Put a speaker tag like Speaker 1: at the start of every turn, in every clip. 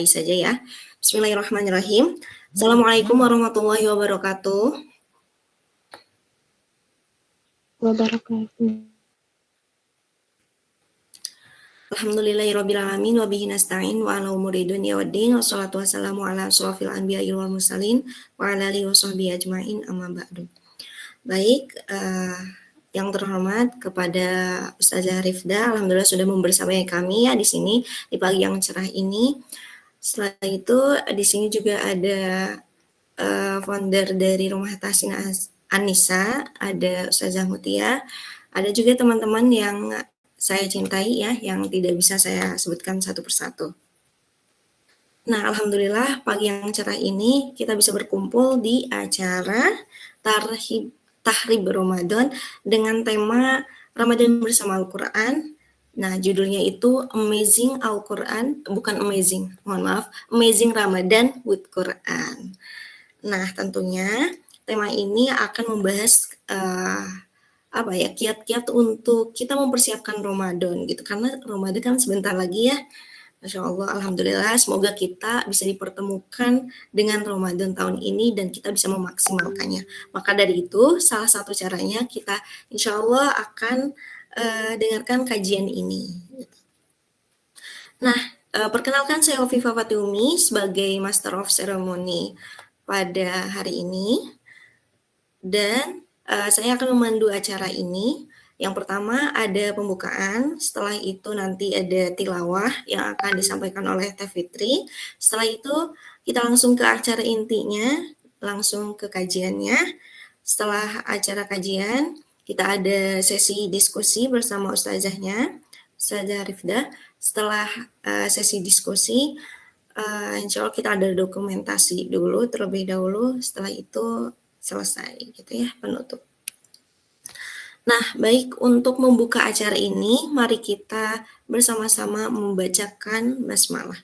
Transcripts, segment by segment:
Speaker 1: saja ya. Bismillahirrahmanirrahim. Assalamualaikum warahmatullahi wabarakatuh. Alhamdulillahirrabbilalamin wabihi nasta'in wa ala umuri dunya waddin wassalatu wassalamu ala asrofil anbiya'i wal mursalin wa ala alihi wa sahbihi ajma'in amma ba'du. Baik, yang terhormat kepada Ustazah Rifda, alhamdulillah sudah membersamai kami ya di sini di pagi yang cerah ini. Setelah itu di sini juga ada founder dari Rumah Tahsin Anissa, ada Ustazah Mutia, ada juga teman-teman yang saya cintai ya, yang tidak bisa saya sebutkan satu persatu. Nah, alhamdulillah pagi yang cerah ini kita bisa berkumpul di acara Tahrib Ramadan dengan tema Ramadan bersama Al-Quran. Nah, judulnya itu Amazing Al-Quran, bukan Amazing, mohon maaf, Amazing Ramadan with Quran. Nah, tentunya tema ini akan membahas kiat-kiat untuk kita mempersiapkan Ramadan gitu, karena Ramadan kan sebentar lagi ya. Masya Allah, alhamdulillah, semoga kita bisa dipertemukan dengan Ramadan tahun ini dan kita bisa memaksimalkannya. Maka dari itu, salah satu caranya kita insya Allah akan dengarkan kajian ini. Nah, perkenalkan saya Oviva Fatihumi sebagai Master of Ceremony pada hari ini. Dan saya akan memandu acara ini. Yang pertama ada pembukaan, setelah itu nanti ada tilawah yang akan disampaikan oleh Teh Fitri. Setelah itu kita langsung ke acara intinya, langsung ke kajiannya. Setelah acara kajian, kita ada sesi diskusi bersama ustazahnya, Ustazah Rifda. Setelah sesi diskusi, insya Allah kita ada dokumentasi dulu terlebih dahulu, setelah itu selesai gitu ya, penutup. Nah, baik, untuk membuka acara ini, mari kita bersama-sama membacakan basmalah.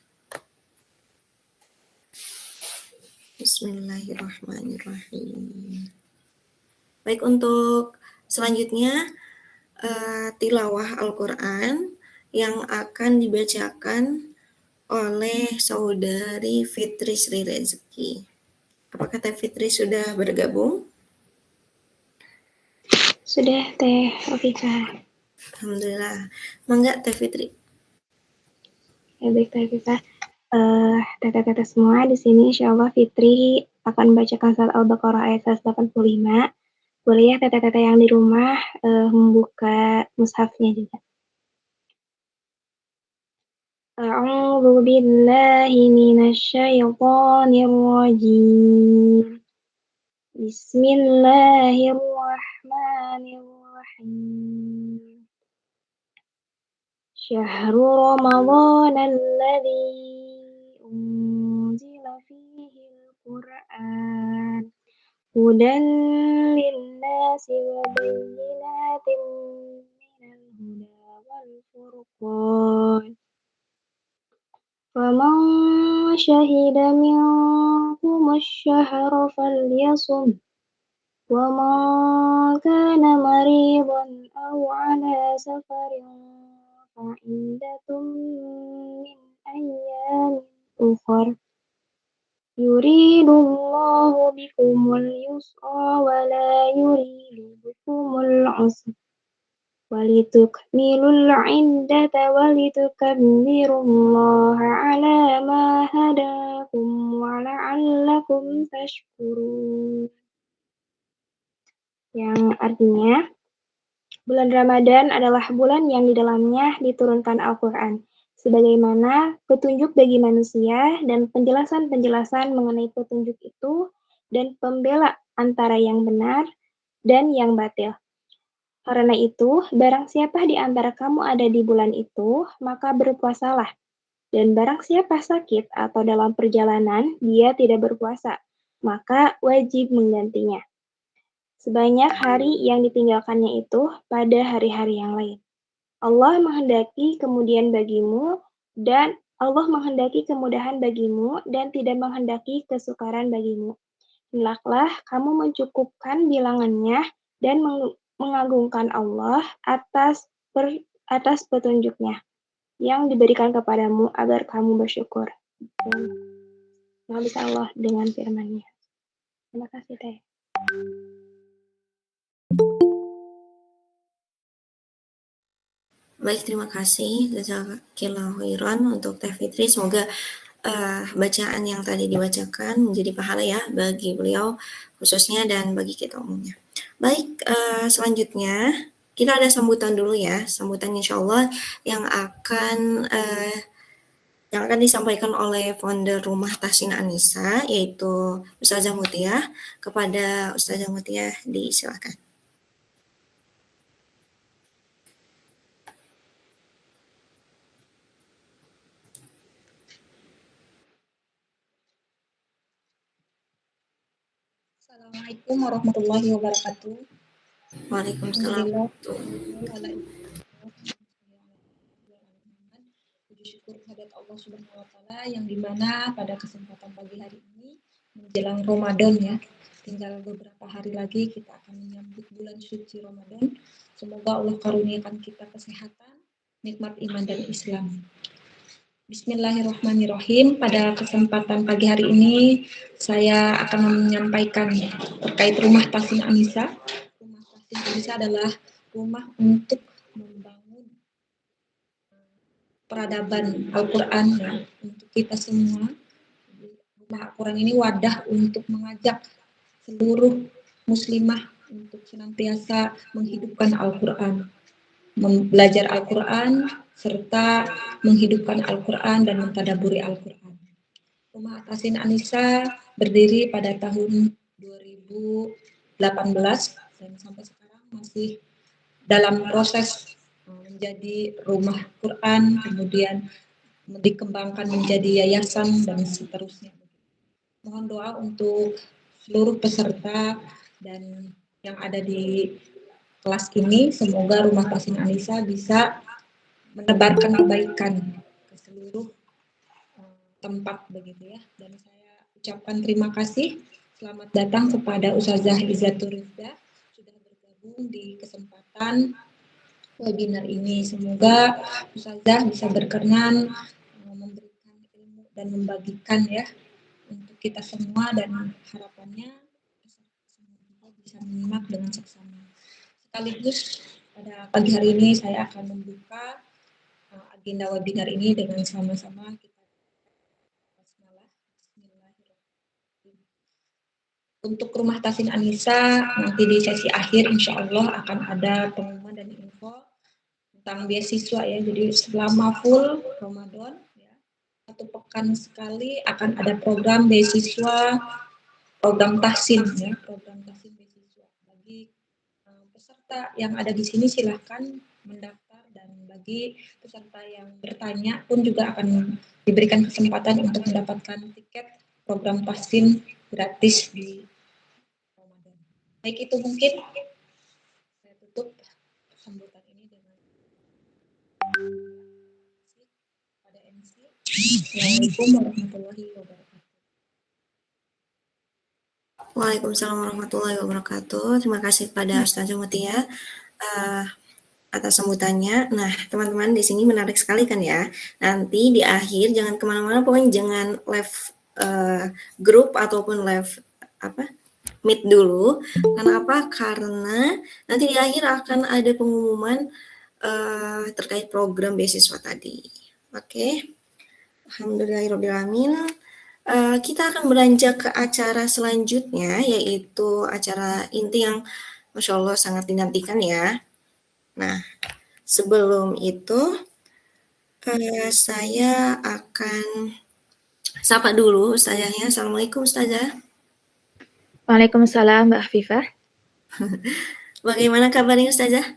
Speaker 1: Bismillahirrahmanirrahim. Baik, untuk selanjutnya tilawah Al-Quran yang akan dibacakan oleh saudari Fitri Sri Rezeki. Apakah Teh Fitri sudah bergabung?
Speaker 2: Sudah, Teh Oviva.
Speaker 1: Alhamdulillah. Mangga Teh Fitri.
Speaker 2: Ya, baik Teh Oviva. Tete-tete semua di sini insya Allah Fitri akan membacakan surat Al-Baqarah ayat 185. Boleh ya tete-tete yang di rumah membuka mushafnya juga. A'udzu billahi minasyaitonir rajim. Bismillahirrahmanirrahim. Syahrul Ramadan alladzi unzila fihi al-Qur'an hudan lin-nasi wa bayyinatin minal huda wal furqan. Faman syahida minkum asy-syahra falyasum wa man kana maridan aw ala safarin fa'idatun min ayyamin ukhar. Yuridullahu bikumul yusra wa la yuridu bikumul usra. Walitukmilul iddata walitukabbirullaha ala ma hadakum wa la'allakum tashkurun. Yang artinya, bulan Ramadan adalah bulan yang di dalamnya diturunkan Al-Quran, sebagaimana petunjuk bagi manusia dan penjelasan-penjelasan mengenai petunjuk itu dan pembela antara yang benar dan yang batil. Karena itu, barang siapa di antara kamu ada di bulan itu, maka berpuasalah. Dan barang siapa sakit atau dalam perjalanan, dia tidak berpuasa, maka wajib menggantinya. Sebanyak hari yang ditinggalkannya itu pada hari-hari yang lain. Allah menghendaki kemudahan bagimu dan tidak menghendaki kesukaran bagimu. Hendaklah kamu mencukupkan bilangannya dan mengagungkan Allah atas petunjuknya yang diberikan kepadamu agar kamu bersyukur. Maha Bisa Allah dengan firman-Nya. Terima kasih Teh.
Speaker 1: Baik, terima kasih Jazakillahu khairan untuk Teh Fitri. Semoga bacaan yang tadi dibacakan menjadi pahala ya bagi beliau khususnya dan bagi kita umumnya. Baik, selanjutnya kita ada sambutan dulu ya, sambutan insya Allah yang akan disampaikan oleh founder Rumah Tahsin Anisa, yaitu Ustazah Mutiah. Kepada Ustazah Mutiah, disilakan.
Speaker 3: Assalamualaikum warahmatullahi wabarakatuh.
Speaker 1: Waalaikumsalam.
Speaker 3: Alhamdulillah. Puji syukur kehadirat Allah Subhanahu wa taala yang dimana pada kesempatan pagi hari ini menjelang Ramadan ya. Tinggal beberapa hari lagi kita akan menyambut bulan suci Ramadan. Semoga Allah karuniakan kita kesehatan, nikmat iman dan Islam. Bismillahirrahmanirrahim. Pada kesempatan pagi hari ini saya akan menyampaikan terkait Rumah Tahsin Anisa. Rumah Tahsin Anisa adalah rumah untuk membangun peradaban Al-Quran ya, untuk kita semua. Rumah Al-Quran ini wadah untuk mengajak seluruh muslimah untuk senantiasa menghidupkan Al-Quran, belajar Al-Quran, serta menghidupkan Al-Quran dan mentadaburi Al-Quran. Rumah Tahsin Anisa berdiri pada tahun 2018 dan sampai sekarang masih dalam proses menjadi rumah Quran, kemudian dikembangkan menjadi yayasan dan seterusnya. Mohon doa untuk seluruh peserta dan yang ada di kelas ini, semoga Rumah Tahsin Anisa bisa menebarkan kebaikan ke seluruh tempat begitu ya. Dan saya ucapkan terima kasih. Selamat datang kepada Ustazah Izzatur Rifda sudah bergabung di kesempatan webinar ini. Semoga Ustazah bisa berkenan memberikan ilmu dan membagikan ya untuk kita semua, dan harapannya semua bisa menyimak dengan seksama. Sekaligus pada pagi hari ini saya akan membuka agenda webinar ini dengan sama-sama kita basmalah. Bismillahirrahmanirrahim. Untuk Rumah Tahsin Anisa nanti di sesi akhir insya Allah akan ada pengumuman dan info tentang beasiswa ya. Jadi selama full Ramadan ya, 1 pekan sekali akan ada program beasiswa, program tahsin ya, program tahsin beasiswa. Bagi peserta yang ada di sini silahkan mendaftar, dan bagi peserta yang bertanya pun juga akan diberikan kesempatan untuk mendapatkan tiket program tahsin gratis di Ramadan. Baik, itu mungkin saya tutup sambutan ini dengan pada MC. Assalamualaikum warahmatullahi wabarakatuh.
Speaker 1: Waalaikumsalam warahmatullahi wabarakatuh. Terima kasih kepada Ustazah Mutia atas sambutannya. Nah, teman-teman di sini menarik sekali kan ya. Nanti di akhir jangan kemana-mana, pokoknya jangan live grup ataupun live meet dulu. Kenapa? Karena nanti di akhir akan ada pengumuman terkait program beasiswa tadi. Oke. Alhamdulillahirrahmanirrahim. Kita akan beranjak ke acara selanjutnya, yaitu acara inti yang Masya Allah sangat dinantikan ya. Nah, sebelum itu saya akan sapa dulu Ustazahnya. Assalamualaikum Ustazah.
Speaker 4: Waalaikumsalam Mbak Afifah.
Speaker 1: Bagaimana kabarnya Ustazah?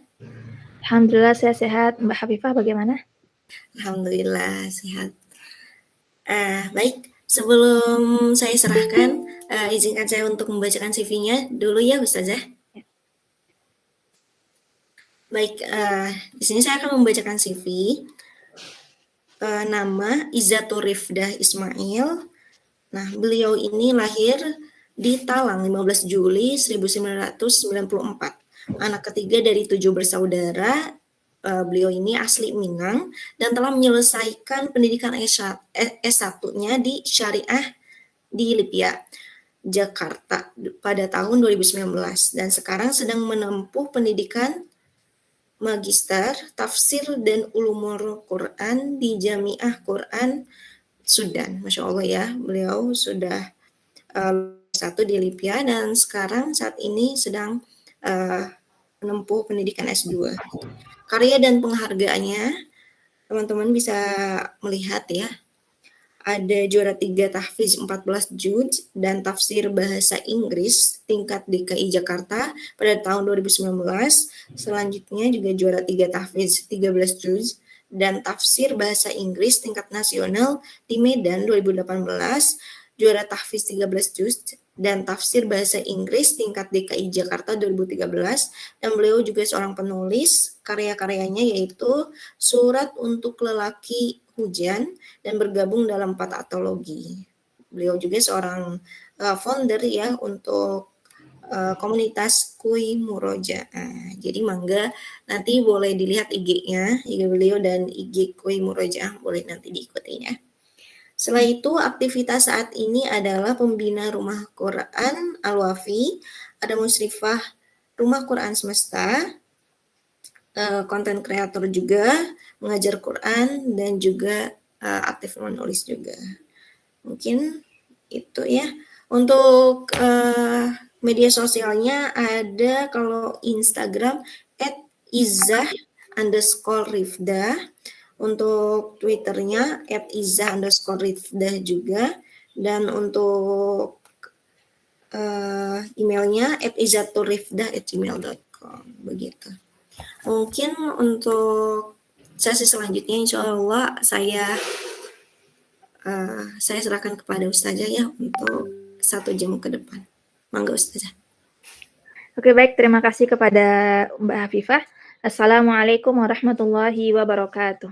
Speaker 4: Alhamdulillah saya sehat. Mbak Afifah bagaimana?
Speaker 1: Alhamdulillah sehat. Baik, sebelum saya serahkan, izinkan saya untuk membacakan CV-nya dulu ya Ustazah. Baik, di sini saya akan membacakan CV. Nama Izzatur Rifdah Ismail. Nah, beliau ini lahir di Talang 15 Juli 1994. Anak ketiga dari 7 bersaudara. beliau ini asli Minang dan telah menyelesaikan pendidikan S1-nya di Syariah di Lipia, Jakarta pada tahun 2019 dan sekarang sedang menempuh pendidikan Magister Tafsir dan Ulumul Quran di Jamiah Quran Sudan. Masya Allah ya, beliau sudah satu di Lipia dan sekarang saat ini sedang menempuh pendidikan S2. Karya dan penghargaannya teman-teman bisa melihat ya. Ada juara 3 tahfiz 14 juz dan tafsir bahasa Inggris tingkat DKI Jakarta pada tahun 2019. Selanjutnya juga juara 3 tahfiz 13 juz dan tafsir bahasa Inggris tingkat nasional di Medan 2018, juara tahfiz 13 juz dan tafsir bahasa Inggris tingkat DKI Jakarta 2013, dan beliau juga seorang penulis. Karya-karyanya yaitu Surat untuk Lelaki Hujan dan bergabung dalam 4 antologi. Beliau juga seorang founder ya untuk komunitas Kui Murojaah. Jadi mangga nanti boleh dilihat IG-nya, IG beliau dan IG Kui Murojaah boleh nanti diikuti ya. Setelah itu aktivitas saat ini adalah pembina Rumah Quran Al-Wafi, ada musyrifah Rumah Quran Semesta, konten kreator juga, mengajar Quran dan juga aktif menulis juga. Mungkin itu ya. Untuk media sosialnya ada kalau Instagram @izzah_rifdah, untuk Twitternya @izzah_rifdah juga, dan untuk emailnya @izzaturrifdah@gmail.com begitu. Mungkin untuk sesi selanjutnya insya Allah saya serahkan kepada Ustazah ya untuk 1 jam ke depan. Mangga Ustazah.
Speaker 4: Oke, baik. Terima kasih kepada Mbak Hafifah. Assalamualaikum warahmatullahi wabarakatuh.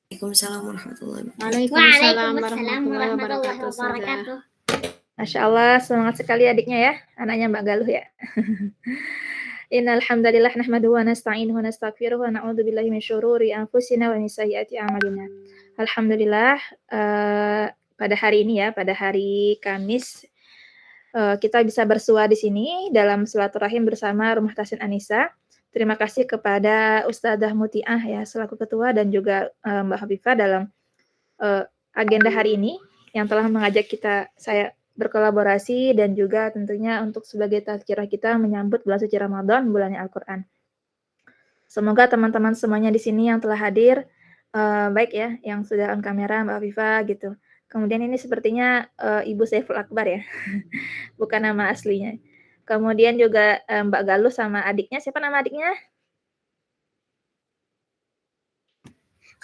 Speaker 1: Waalaikumsalam warahmatullahi wabarakatuh.
Speaker 5: Waalaikumsalam warahmatullahi wabarakatuh.
Speaker 4: Masya Allah, semangat sekali adiknya ya, anaknya Mbak Galuh ya. Innal hamdalillah nahmaduhu wa nasta'inuhu wa nastaghfiruh wa na'udzu billahi min syururi anfusina wa min sayyiati a'malina. Alhamdulillah, pada hari ini ya, pada hari Kamis, kita bisa bersua di sini dalam silaturahim bersama Rumah Tahsin An-Nisa. Terima kasih kepada Ustadzah Mutiah ya selaku ketua dan juga Mbak Hafifah dalam agenda hari ini yang telah mengajak saya berkolaborasi dan juga tentunya untuk sebagai tazkirah kita menyambut bulan suci Ramadan, bulannya Al-Qur'an. Semoga teman-teman semuanya di sini yang telah hadir baik ya, yang sudah on kamera Mbak Hafifah gitu. Kemudian ini sepertinya Ibu Saiful Akbar ya. Bukan nama aslinya. Kemudian juga Mbak Galuh sama adiknya, siapa nama adiknya?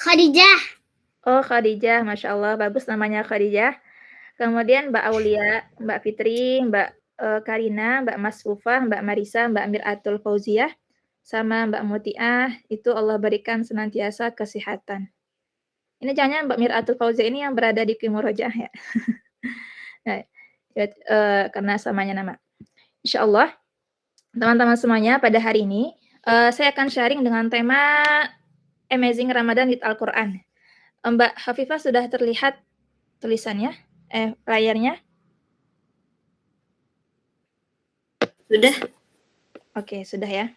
Speaker 5: Khadijah.
Speaker 4: Oh, Khadijah, Masya Allah, bagus namanya Khadijah. Kemudian Mbak Aulia, Mbak Fitri, Mbak Karina, Mbak Masfufah, Mbak Marisa, Mbak Miratul Fauziah, sama Mbak Mutiah, itu Allah berikan senantiasa kesehatan. Ini jangan Mbak Miratul Fauziah ini yang berada di Murojaah ya. Nah, karena samanya nama. Insya Allah, teman-teman semuanya pada hari ini, saya akan sharing dengan tema Amazing Ramadan with Al-Quran. Mbak Hafifah sudah terlihat tulisannya, layarnya?
Speaker 1: Sudah?
Speaker 4: Oke, sudah ya.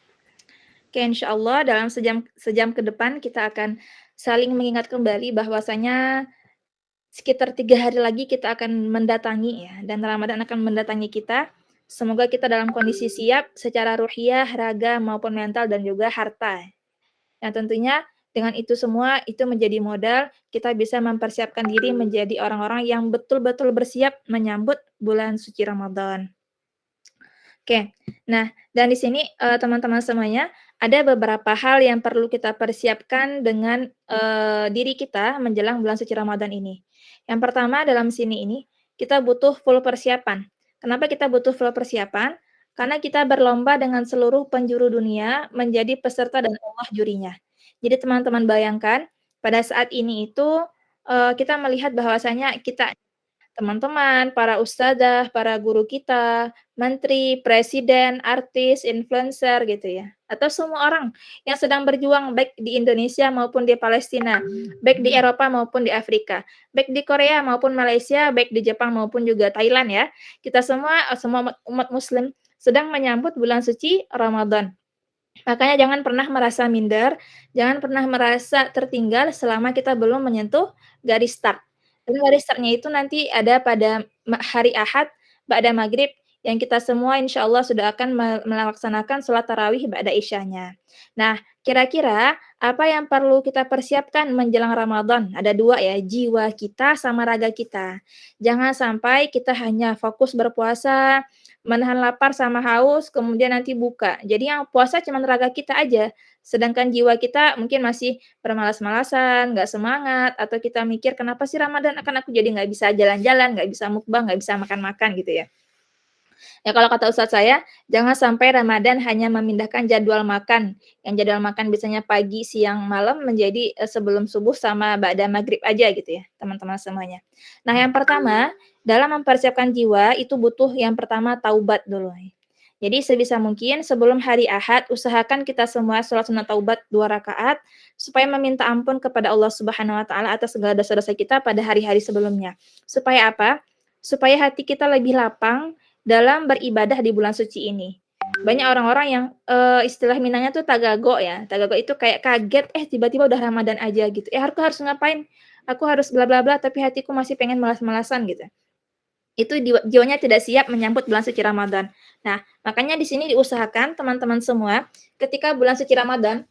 Speaker 4: Oke, insya Allah dalam sejam ke depan kita akan saling mengingat kembali bahwasanya sekitar 3 hari lagi kita akan mendatangi ya, dan Ramadan akan mendatangi kita. Semoga kita dalam kondisi siap secara ruhiyah, raga maupun mental dan juga harta. Nah, tentunya dengan itu semua itu menjadi modal kita bisa mempersiapkan diri menjadi orang-orang yang betul-betul bersiap menyambut bulan suci Ramadan. Oke, nah dan di sini teman-teman semuanya ada beberapa hal yang perlu kita persiapkan dengan diri kita menjelang bulan suci Ramadan ini. Yang pertama dalam sini ini kita butuh full persiapan. Kenapa kita butuh full persiapan? Karena kita berlomba dengan seluruh penjuru dunia menjadi peserta dan Allah jurinya. Jadi teman-teman bayangkan pada saat ini itu kita melihat bahwasanya kita teman-teman, para ustadzah, para guru kita, menteri, presiden, artis, influencer gitu ya. Atau semua orang yang sedang berjuang baik di Indonesia maupun di Palestina, baik di Eropa maupun di Afrika, baik di Korea maupun Malaysia, baik di Jepang maupun juga Thailand ya. Kita semua umat muslim sedang menyambut bulan suci Ramadan. Makanya jangan pernah merasa minder, jangan pernah merasa tertinggal selama kita belum menyentuh garis start. Dan garis startnya itu nanti ada pada hari Ahad ba'da maghrib yang kita semua insya Allah sudah akan melaksanakan sholat tarawih ba'da isyanya. Nah, kira-kira apa yang perlu kita persiapkan menjelang Ramadan? Ada dua ya, jiwa kita sama raga kita. Jangan sampai kita hanya fokus berpuasa, menahan lapar sama haus, kemudian nanti buka. Jadi yang puasa cuma raga kita aja, sedangkan jiwa kita mungkin masih bermalas-malasan, nggak semangat, atau kita mikir kenapa sih Ramadan akan aku jadi nggak bisa jalan-jalan, nggak bisa mukbang, nggak bisa makan-makan gitu ya. Ya kalau kata ustadz saya, jangan sampai Ramadan hanya memindahkan jadwal makan, yang jadwal makan biasanya pagi, siang, malam menjadi sebelum subuh sama ba'da maghrib aja gitu ya, teman-teman semuanya. Nah yang pertama, dalam mempersiapkan jiwa itu butuh yang pertama taubat dulu. Jadi sebisa mungkin sebelum hari Ahad, usahakan kita semua sholat sunat taubat 2 rakaat, supaya meminta ampun kepada Allah Subhanahu wa Ta'ala atas segala dosa-dosa kita pada hari-hari sebelumnya. Supaya apa? Supaya hati kita lebih lapang dalam beribadah di bulan suci ini. Banyak orang-orang yang istilah Minangnya tuh tagago ya. Tagago itu kayak kaget, tiba-tiba udah Ramadan aja gitu. Aku harus ngapain? Aku harus bla bla bla, tapi hatiku masih pengen malas-malasan gitu. Itu jiwanya tidak siap menyambut bulan suci Ramadan. Nah, makanya di sini diusahakan teman-teman semua, ketika bulan suci Ramadan,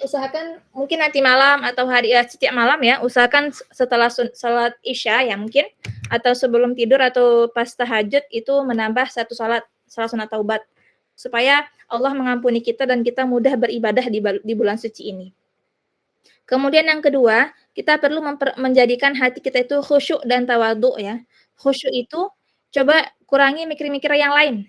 Speaker 4: usahakan mungkin nanti malam atau setiap malam ya, usahakan setelah salat Isya ya mungkin, atau sebelum tidur atau pas tahajud itu menambah satu salat sunat taubat, supaya Allah mengampuni kita dan kita mudah beribadah di bulan suci ini. Kemudian yang kedua, kita perlu menjadikan hati kita itu khusyuk dan tawadhu ya. Khusyuk itu coba kurangi mikir-mikir yang lain.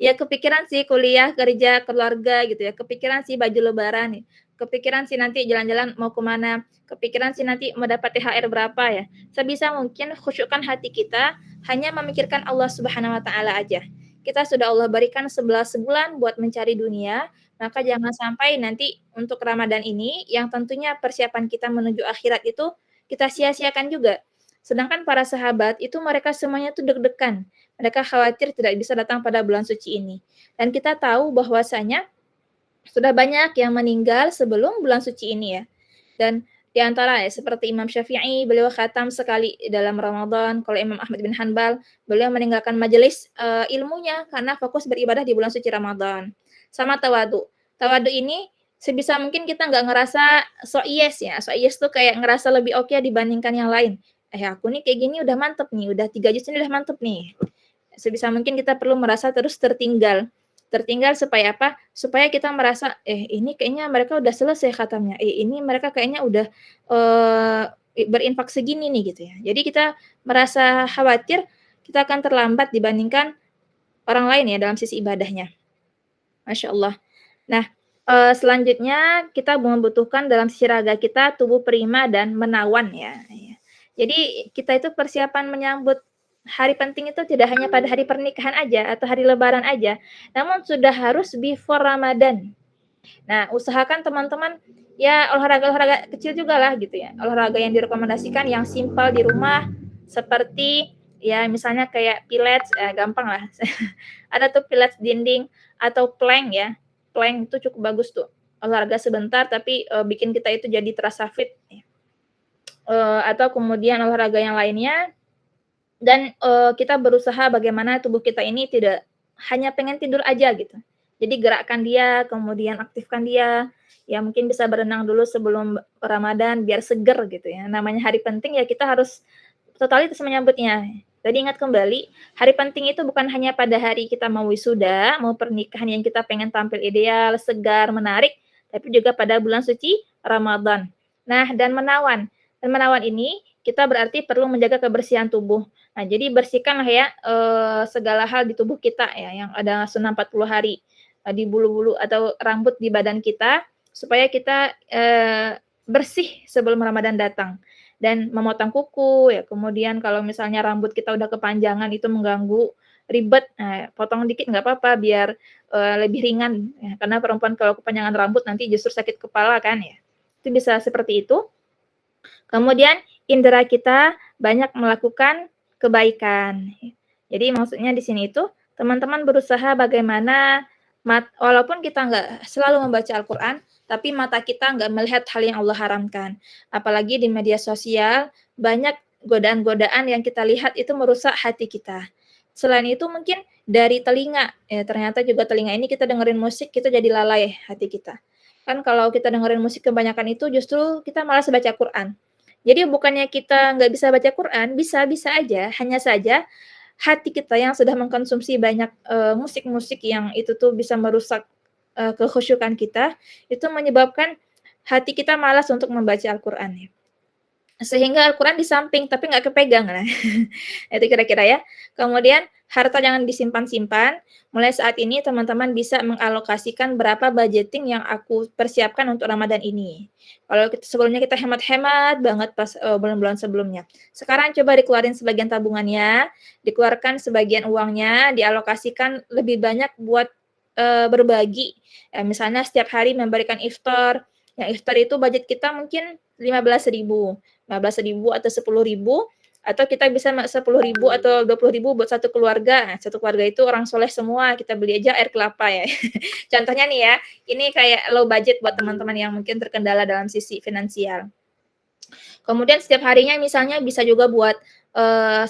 Speaker 4: Ya kepikiran sih kuliah, kerja, keluarga gitu ya. Kepikiran sih baju lebaran nih. Kepikiran sih nanti jalan-jalan mau kemana. Kepikiran sih nanti mau dapat THR berapa ya. Sebisa mungkin khusyukkan hati kita hanya memikirkan Allah Subhanahu wa Ta'ala aja. Kita sudah Allah berikan 11 bulan buat mencari dunia, maka jangan sampai nanti untuk Ramadan ini yang tentunya persiapan kita menuju akhirat itu kita sia-siakan juga. Sedangkan para sahabat itu mereka semuanya tuh deg-degan. Mereka khawatir tidak bisa datang pada bulan suci ini. Dan kita tahu bahwasanya sudah banyak yang meninggal sebelum bulan suci ini ya. Dan di antara ya, seperti Imam Syafi'i, beliau khatam sekali dalam Ramadan. Kalau Imam Ahmad bin Hanbal, beliau meninggalkan majelis ilmunya karena fokus beribadah di bulan suci Ramadan. Sama tawadu. Tawadu ini sebisa mungkin kita nggak ngerasa so yes ya. So yes tuh kayak ngerasa lebih oke dibandingkan yang lain. Aku nih kayak gini udah mantep nih, udah 3 juz ini udah mantep nih. Sebisa mungkin kita perlu merasa terus tertinggal. Tertinggal supaya apa? Supaya kita merasa, ini kayaknya mereka udah selesai khatamnya. Ini mereka kayaknya udah berinfak segini nih gitu ya. Jadi kita merasa khawatir kita akan terlambat dibandingkan orang lain ya dalam sisi ibadahnya. Masya Allah. Nah, selanjutnya kita membutuhkan dalam sisi raga kita tubuh prima dan menawan ya. Jadi kita itu persiapan menyambut hari penting itu tidak hanya pada hari pernikahan aja atau hari lebaran aja, namun sudah harus before Ramadan. Nah, usahakan teman-teman ya olahraga-olahraga kecil juga lah gitu ya. Olahraga yang direkomendasikan yang simpel di rumah seperti ya misalnya kayak pilates, gampang lah. Ada tuh pilates dinding atau plank ya. Plank itu cukup bagus tuh. Olahraga sebentar tapi bikin kita itu jadi terasa fit ya. Atau kemudian olahraga yang lainnya dan kita berusaha bagaimana tubuh kita ini tidak hanya pengen tidur aja gitu. Jadi gerakkan dia, kemudian aktifkan dia. Ya mungkin bisa berenang dulu sebelum Ramadan biar seger gitu ya. Namanya hari penting ya kita harus totalitas menyambutnya. Tadi ingat kembali, hari penting itu bukan hanya pada hari kita mau wisuda, mau pernikahan yang kita pengen tampil ideal, segar, menarik, tapi juga pada bulan suci Ramadan. Nah, dan menawan. Dan menawan ini kita berarti perlu menjaga kebersihan tubuh. Nah, jadi bersihkanlah ya segala hal di tubuh kita ya yang ada sunnah 40 hari di bulu-bulu atau rambut di badan kita supaya kita bersih sebelum Ramadan datang. dan memotong kuku ya. Kemudian kalau misalnya rambut kita udah kepanjangan itu mengganggu, ribet, nah potong dikit nggak apa-apa biar lebih ringan ya. Karena perempuan kalau kepanjangan rambut nanti justru sakit kepala kan ya. Itu bisa seperti itu. Kemudian indera kita banyak melakukan kebaikan. Jadi maksudnya di sini itu teman-teman berusaha bagaimana walaupun kita nggak selalu membaca Al-Quran, tapi mata kita nggak melihat hal yang Allah haramkan. Apalagi di media sosial, banyak godaan-godaan yang kita lihat itu merusak hati kita. Selain itu mungkin dari telinga, ya ternyata juga telinga ini kita dengerin musik, kita jadi lalai hati kita. Kan kalau kita dengerin musik kebanyakan itu justru kita malas baca Quran. Jadi bukannya kita nggak bisa baca Quran, bisa-bisa aja, hanya saja hati kita yang sudah mengkonsumsi banyak musik-musik yang itu tuh bisa merusak kekhusyukan kita, itu menyebabkan hati kita malas untuk membaca Al-Quran. Sehingga Al-Quran di samping, tapi nggak kepegang. Nah. Itu kira-kira ya. Kemudian, harta jangan disimpan-simpan. Mulai saat ini, teman-teman bisa mengalokasikan berapa budgeting yang aku persiapkan untuk Ramadan ini. Kalau sebelumnya kita hemat-hemat banget pas bulan-bulan sebelumnya. Sekarang coba dikeluarin sebagian tabungannya, dikeluarkan sebagian uangnya, dialokasikan lebih banyak buat berbagi. Misalnya setiap hari memberikan iftar. Yang iftar itu budget kita mungkin 15.000 atau 10.000, atau kita bisa 10.000 atau 20.000 buat satu keluarga. Nah, satu keluarga itu orang soleh semua, kita beli aja air kelapa ya. Contohnya nih ya, ini kayak low budget buat teman-teman yang mungkin terkendala dalam sisi finansial. Kemudian setiap harinya misalnya bisa juga buat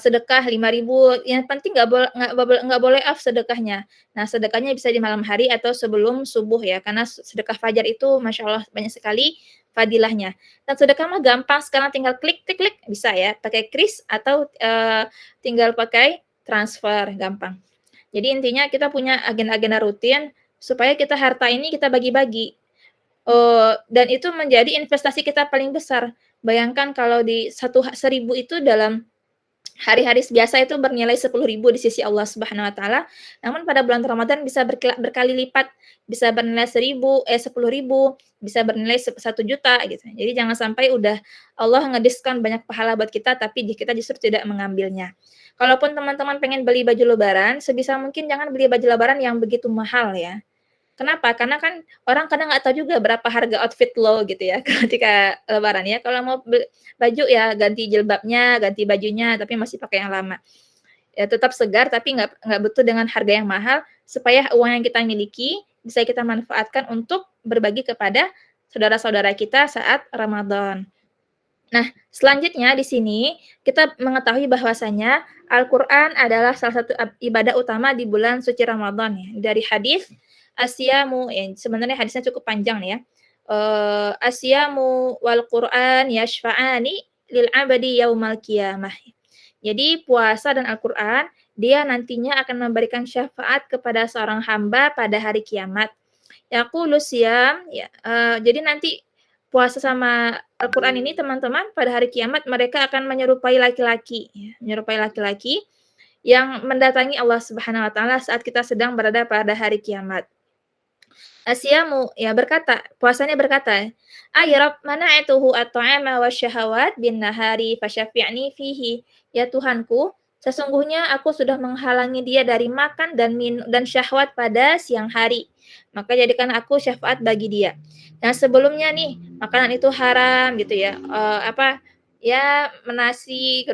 Speaker 4: sedekah 5.000, yang penting nggak boleh off sedekahnya. Nah, sedekahnya bisa di malam hari atau sebelum subuh ya, karena sedekah fajar itu Masya Allah banyak sekali fadilahnya. Dan sedekah mah gampang, sekarang tinggal klik bisa ya, pakai kris atau tinggal pakai transfer, gampang. Jadi intinya kita punya agenda-agenda rutin supaya kita harta ini kita bagi-bagi. Dan itu menjadi investasi kita paling besar. Bayangkan kalau di 1.000 itu dalam hari-hari biasa itu bernilai 10.000 di sisi Allah Subhanahu wa taala. Namun pada bulan Ramadan bisa berkali lipat, bisa bernilai 10.000, 10.000, bisa bernilai 1 juta gitu. Jadi jangan sampai udah Allah ngediskon banyak pahala buat kita tapi kita justru tidak mengambilnya. Kalaupun teman-teman pengen beli baju lebaran, sebisa mungkin jangan beli baju lebaran yang begitu mahal ya. Kenapa? Karena kan orang kadang nggak tahu juga berapa harga outfit lo gitu ya ketika lebaran ya. Kalau mau baju ya ganti jilbabnya, ganti bajunya, tapi masih pakai yang lama. Ya tetap segar tapi nggak butuh dengan harga yang mahal supaya uang yang kita miliki bisa kita manfaatkan untuk berbagi kepada saudara-saudara kita saat Ramadan. Nah, selanjutnya di sini kita mengetahui bahwasanya Al-Quran adalah salah satu ibadah utama di bulan suci Ramadan ya. Dari hadis Asyamu, ya, sebenarnya hadisnya cukup panjang nih ya. Asyamu wal Quran yashfa'ani lil abadi yaumal qiyamah. Jadi puasa dan Al-Quran dia nantinya akan memberikan syafaat kepada seorang hamba pada hari kiamat. Yaqulu siyam ya, jadi nanti puasa sama Al-Quran ini teman-teman pada hari kiamat mereka akan menyerupai laki-laki ya, menyerupai laki-laki yang mendatangi Allah Subhanahu wa taala saat kita sedang berada pada hari kiamat. Asyamu ya puasanya berkata, "Ay Rabb, mana'tuhu at-ta'ama wasyahawat bin nahari fasyafi'ni fihi." Ya Tuhanku, sesungguhnya aku sudah menghalangi dia dari makan dan syahwat pada siang hari. Maka jadikan aku syafaat bagi dia. Nah, sebelumnya nih, makanan itu haram gitu ya. Nasi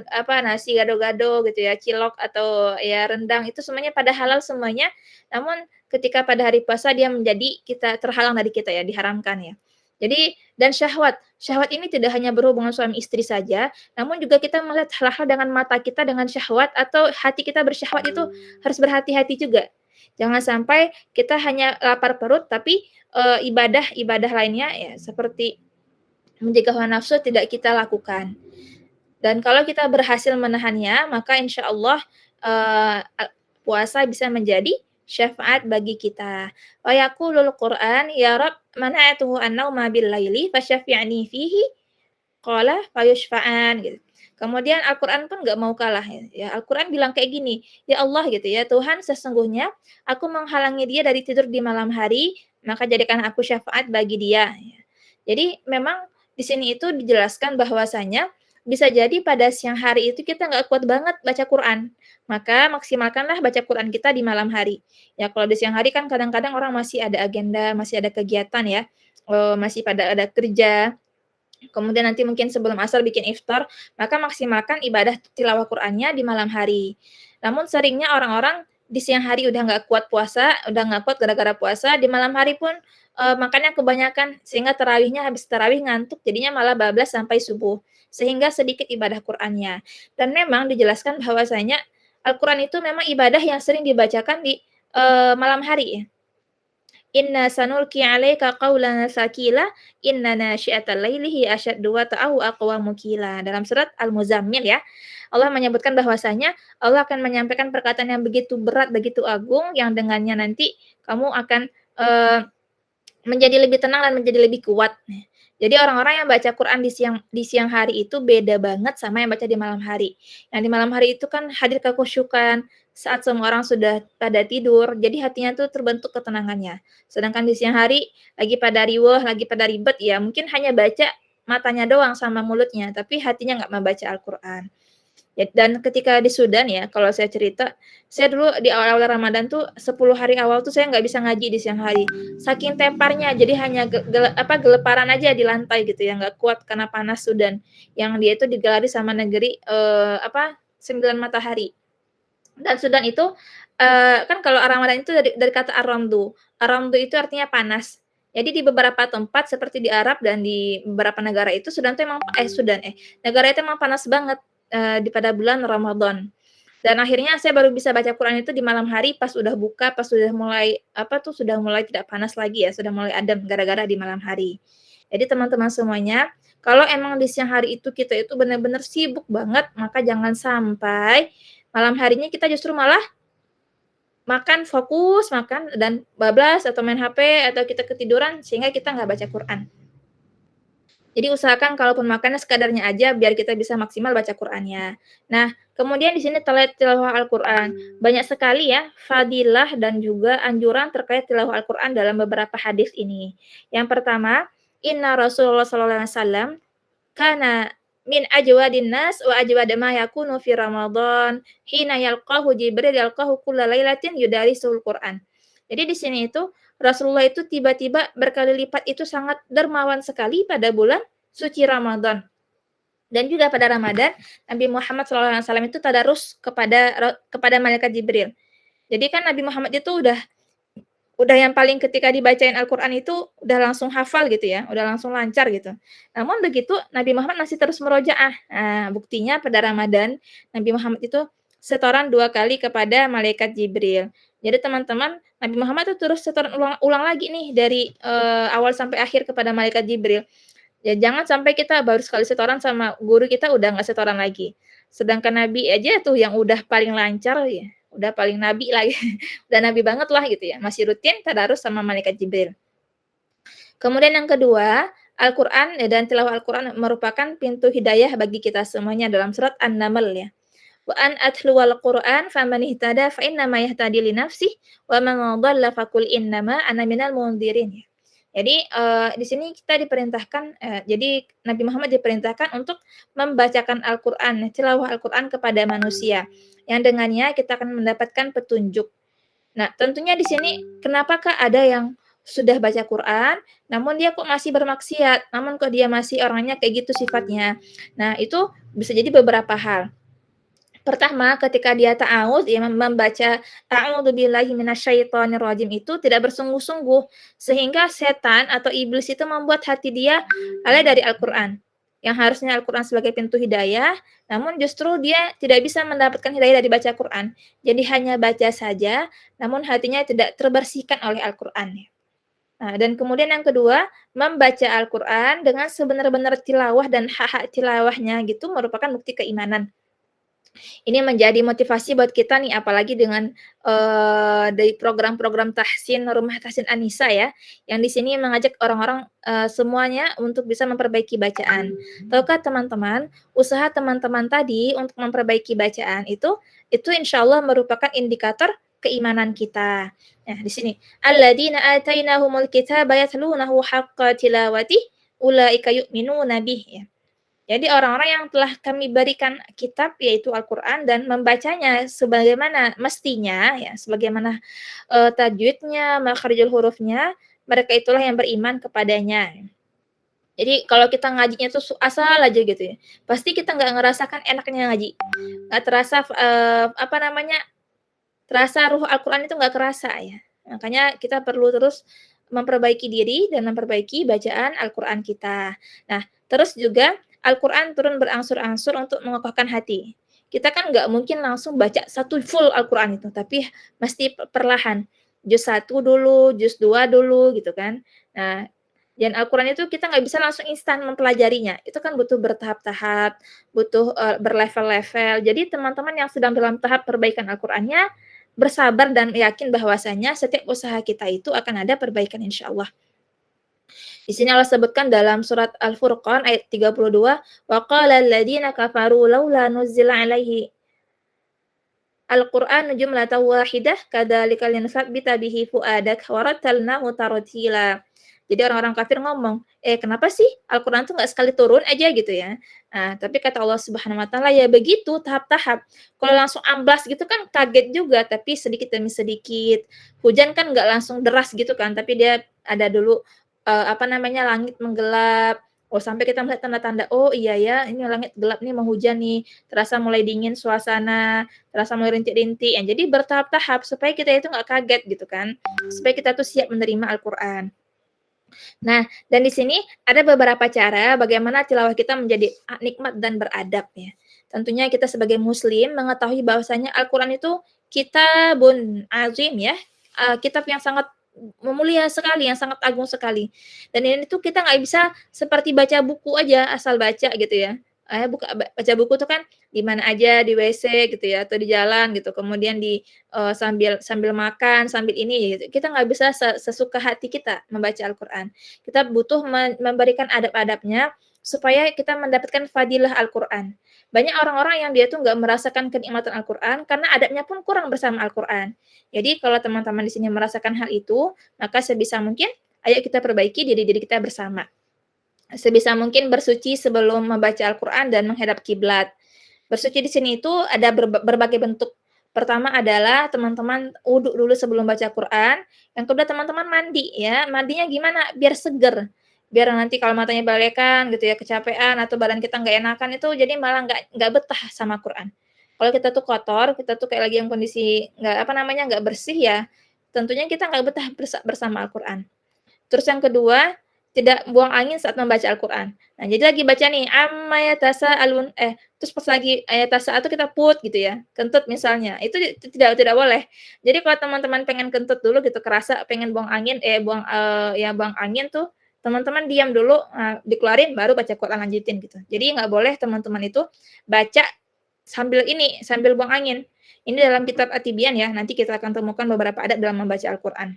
Speaker 4: gado-gado gitu ya, cilok atau ya rendang itu semuanya pada halal semuanya. Namun ketika pada hari puasa dia menjadi kita terhalang dari kita ya, diharamkan ya. Jadi dan syahwat ini tidak hanya berhubungan suami istri saja, namun juga kita melihat hal-hal dengan mata kita dengan syahwat atau hati kita bersyahwat itu harus berhati-hati juga. Jangan sampai kita hanya lapar perut tapi ibadah lainnya ya seperti menjaga hawa nafsu tidak kita lakukan. Dan kalau kita berhasil menahannya, maka insya Allah puasa bisa menjadi syafaat bagi kita. Wa yaqulul Qur'an, ya Rabb, mana'atuhu an-nauma bil laili fasyafi'ni fihi, qala fayushfa'an gitu. Kemudian Al-Quran pun nggak mau kalah ya. Al-Quran bilang kayak gini, ya Allah gitu ya, Tuhan sesungguhnya aku menghalangi dia dari tidur di malam hari, maka jadikan aku syafaat bagi dia. Jadi memang di sini itu dijelaskan bahwasanya bisa jadi pada siang hari itu kita nggak kuat banget baca Quran. Maka maksimalkanlah baca Quran kita di malam hari. Ya kalau di siang hari kan kadang-kadang orang masih ada agenda, masih ada kegiatan ya, masih pada ada kerja. Kemudian nanti mungkin sebelum asar bikin iftar, maka maksimalkan ibadah tilawah Qur'annya di malam hari. Namun seringnya orang-orang di siang hari udah nggak kuat puasa, udah nggak kuat gara-gara puasa, di malam hari pun makannya kebanyakan sehingga tarawihnya habis tarawih ngantuk, jadinya malah bablas sampai subuh. Sehingga sedikit ibadah Qur'annya. Dan memang dijelaskan bahwasanya Al-Qur'an itu memang ibadah yang sering dibacakan di malam hari ya. Inna sanulqi 'alaika qawlan tsaqila inna nasyi'atal laili hiya asyaddu wata'u aqwamu qila. Dalam surat Al-Muzammil ya. Allah menyebutkan bahwasanya Allah akan menyampaikan perkataan yang begitu berat, begitu agung yang dengannya nanti kamu akan menjadi lebih tenang dan menjadi lebih kuat. Jadi orang-orang yang baca Quran di siang hari itu beda banget sama yang baca di malam hari. Yang di malam hari itu kan hadir kekhusyukan saat semua orang sudah pada tidur, jadi hatinya tuh terbentuk ketenangannya. Sedangkan di siang hari lagi pada riweuh, lagi pada ribet ya, mungkin hanya baca matanya doang sama mulutnya, tapi hatinya nggak membaca Al-Qur'an. Ya, dan ketika di Sudan ya, kalau saya cerita, saya dulu di awal-awal Ramadan tuh 10 hari awal tuh saya nggak bisa ngaji di siang hari. Saking teparnya, jadi hanya geleparan aja di lantai gitu ya, nggak kuat karena panas Sudan. Yang dia itu digelari sama negeri 9 matahari. Dan Sudan itu kan kalau Ramadan itu dari kata ar-ramdu. Ar-ramdu itu artinya panas. Jadi di beberapa tempat seperti di Arab dan di beberapa negara itu Sudan itu emang negara itu emang panas banget di pada bulan Ramadan. Dan akhirnya saya baru bisa baca Quran itu di malam hari pas udah buka, pas sudah mulai sudah mulai tidak panas lagi ya, sudah mulai adem gara-gara di malam hari. Jadi teman-teman semuanya, kalau emang di siang hari itu kita itu benar-benar sibuk banget, maka jangan sampai malam harinya kita justru malah fokus makan dan bablas atau main HP atau kita ketiduran sehingga kita nggak baca Quran. Jadi usahakan kalaupun makannya sekadarnya aja biar kita bisa maksimal baca Qur'annya. Nah, kemudian di sini tilawah Al-Qur'an. Banyak sekali ya fadilah dan juga anjuran terkait tilawah Al-Qur'an dalam beberapa hadis ini. Yang pertama, inna Rasulullah sallallahu alaihi wasallam kana min ajwadin nas wa ajwada ma yakunu fi Ramadan hina yalqahu Jibril yalqahu kulla lailatin yudarisul Qur'an. Jadi di sini itu Rasulullah itu tiba-tiba berkali lipat itu sangat dermawan sekali pada bulan suci Ramadan. Dan juga pada Ramadan, Nabi Muhammad SAW itu tadarus kepada malaikat Jibril. Jadi kan Nabi Muhammad itu udah yang paling ketika dibacain Al-Qur'an itu udah langsung hafal gitu ya, udah langsung lancar gitu. Namun begitu Nabi Muhammad masih terus murojaah. Nah, buktinya pada Ramadan Nabi Muhammad itu setoran 2 kali kepada malaikat Jibril. Jadi teman-teman, Nabi Muhammad itu terus setoran ulang lagi nih dari awal sampai akhir kepada malaikat Jibril. Ya jangan sampai kita baru sekali setoran sama guru kita udah nggak setoran lagi. Sedangkan Nabi aja tuh yang udah paling lancar ya, udah paling nabi lagi, udah nabi banget lah gitu ya, masih rutin tadarus sama malaikat Jibril. Kemudian yang kedua, Al-Qur'an dan tilawah Al-Qur'an merupakan pintu hidayah bagi kita semuanya dalam surat An-Naml ya. Wa an atluwal Qur'an faman ihtada fa innama yahtadi li nafsihi wa man dhalla faqul innama ana minal mundzirin. Jadi di sini kita diperintahkan jadi Nabi Muhammad diperintahkan untuk membacakan Al-Qur'an, tilawah Al-Qur'an kepada manusia yang dengannya kita akan mendapatkan petunjuk. Nah, tentunya di sini kenapakah ada yang sudah baca Quran namun dia kok masih bermaksiat, namun kok dia masih orangnya kayak gitu sifatnya. Nah, itu bisa jadi beberapa hal. Pertama, ketika dia ta'awudz, ya membaca a'udzubillahi minasyaitonirrajim itu tidak bersungguh-sungguh, sehingga setan atau iblis itu membuat hati dia lalai dari Al-Qur'an. Yang harusnya Al-Qur'an sebagai pintu hidayah, namun justru dia tidak bisa mendapatkan hidayah dari baca Qur'an. Jadi hanya baca saja, namun hatinya tidak terbersihkan oleh Al-Qur'an. Nah, dan kemudian yang kedua, membaca Al-Qur'an dengan sebenar-benar tilawah dan hak-hak tilawahnya gitu merupakan bukti keimanan. Ini menjadi motivasi buat kita nih, apalagi dengan dari program-program tahsin, Rumah Tahsin An-Nisa ya, yang di sini mengajak orang-orang semuanya untuk bisa memperbaiki bacaan. Tahukah teman-teman, usaha teman-teman tadi untuk memperbaiki bacaan itu insyaallah merupakan indikator keimanan kita. Nah, di sini, alladzina atainahumul kitaba yatlunahu haqqa tilawati ulaika yu'minuna bih ya. Jadi orang-orang yang telah kami berikan kitab yaitu Al-Qur'an dan membacanya sebagaimana mestinya ya, sebagaimana tajwidnya, makharijul hurufnya, mereka itulah yang beriman kepadanya. Jadi kalau kita ngajinya tuh asal aja gitu ya, pasti kita nggak ngerasakan enaknya ngaji. Nggak terasa apa namanya, terasa ruh Al-Qur'an itu nggak kerasa ya. Makanya kita perlu terus memperbaiki diri dan memperbaiki bacaan Al-Qur'an kita. Nah, terus juga Al-Qur'an turun berangsur-angsur untuk mengokohkan hati. Kita kan nggak mungkin langsung baca satu full Al-Qur'an itu, tapi mesti perlahan. Juz 1 dulu, juz 2 dulu gitu kan. Nah, dan Al-Qur'an itu kita nggak bisa langsung instan mempelajarinya. Itu kan butuh bertahap-tahap, butuh berlevel-level. Jadi teman-teman yang sedang dalam tahap perbaikan Al-Qur'annya bersabar dan yakin bahwasanya setiap usaha kita itu akan ada perbaikan insyaallah. Di sini Allah sebutkan dalam surat Al-Furqan ayat 32, wa qala alladziina kafaru laula nuzzila alaihi Al-Qur'an jumlatan wahidah kadzalika linusabbita bihi fuadak wa rattalnahu tartila. Jadi orang-orang kafir ngomong, kenapa sih Al-Qur'an tuh nggak sekali turun aja gitu ya. Nah, tapi kata Allah Subhanahu wa taala ya begitu tahap-tahap. Kalau langsung amblas gitu kan kaget juga, tapi sedikit demi sedikit. Hujan kan nggak langsung deras gitu kan, tapi dia ada dulu apa namanya langit menggelap. Oh, sampai kita melihat tanda-tanda, oh iya ya, ini langit gelap nih mau hujan nih. Terasa mulai dingin suasana, terasa mulai rintik-rintik. Ya, jadi bertahap-tahap supaya kita itu nggak kaget gitu kan. Supaya kita tuh siap menerima Al-Qur'an. Nah, dan di sini ada beberapa cara bagaimana tilawah kita menjadi nikmat dan beradab ya. Tentunya kita sebagai muslim mengetahui bahwasanya Al-Qur'an itu kitabun azim ya, kitab yang sangat mulia sekali, yang sangat agung sekali. Dan ini tuh kita nggak bisa seperti baca buku aja, asal baca gitu ya. Baca buku tuh kan di mana aja, di WC gitu ya, atau di jalan gitu, kemudian sambil makan, sambil ini gitu. Kita nggak bisa sesuka hati kita membaca Al-Qur'an. Kita butuh memberikan adab-adabnya supaya kita mendapatkan fadilah Al-Qur'an. Banyak orang-orang yang dia tuh nggak merasakan kenikmatan Al-Qur'an karena adabnya pun kurang bersama Al-Qur'an. Jadi kalau teman-teman di sini merasakan hal itu, maka sebisa mungkin ayo kita perbaiki diri-diri kita bersama. Sebisa mungkin bersuci sebelum membaca Al-Qur'an dan menghadap kiblat. Bersuci di sini itu ada berbagai bentuk. Pertama adalah teman-teman wudhu dulu sebelum baca Quran. Yang kedua teman-teman mandi ya. Mandinya gimana? Biar seger. Biar nanti kalau matanya balekan gitu ya, kecapean atau badan kita nggak enakan itu jadi malah nggak betah sama Quran. Kalau kita tuh kotor, kita tuh kayak lagi yang kondisi nggak bersih ya, tentunya kita nggak betah bersama Al-Quran. Terus yang kedua, tidak buang angin saat membaca Al-Quran. Nah, jadi lagi baca nih, amma yatasa'alun, terus pas lagi ayat tasa itu kita put gitu ya, kentut misalnya. Itu tidak boleh. Jadi kalau teman-teman pengen kentut dulu gitu, kerasa pengen buang angin, buang angin tuh, teman-teman diam dulu, dikeluarin baru baca Quran lanjutin gitu. Jadi nggak boleh teman-teman itu baca sambil buang angin. Ini dalam kitab At-Tibyan ya, nanti kita akan temukan beberapa adab dalam membaca Al-Quran.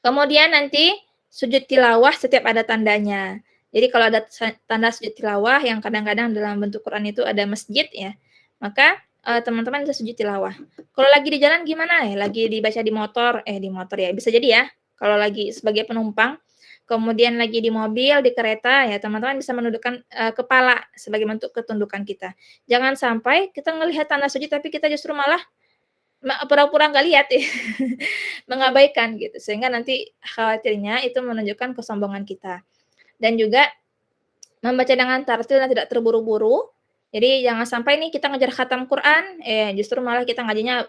Speaker 4: Kemudian nanti sujud tilawah setiap ada tandanya. Jadi kalau ada tanda sujud tilawah yang kadang-kadang dalam bentuk Quran itu ada masjid ya, maka teman-teman bisa sujud tilawah. Kalau lagi di jalan gimana ya? Lagi dibaca di motor ya bisa jadi ya. Kalau lagi sebagai penumpang, kemudian lagi di mobil, di kereta ya teman-teman bisa menundukkan kepala sebagai bentuk ketundukan kita. Jangan sampai kita melihat tanda sujud tapi kita justru malah pura-pura nggak lihat ya, mengabaikan gitu, sehingga nanti khawatirnya itu menunjukkan kesombongan kita. Dan juga membaca dengan tartil dan tidak terburu-buru. Jadi jangan sampai nih kita ngejar khatam Quran, justru malah kita ngajinya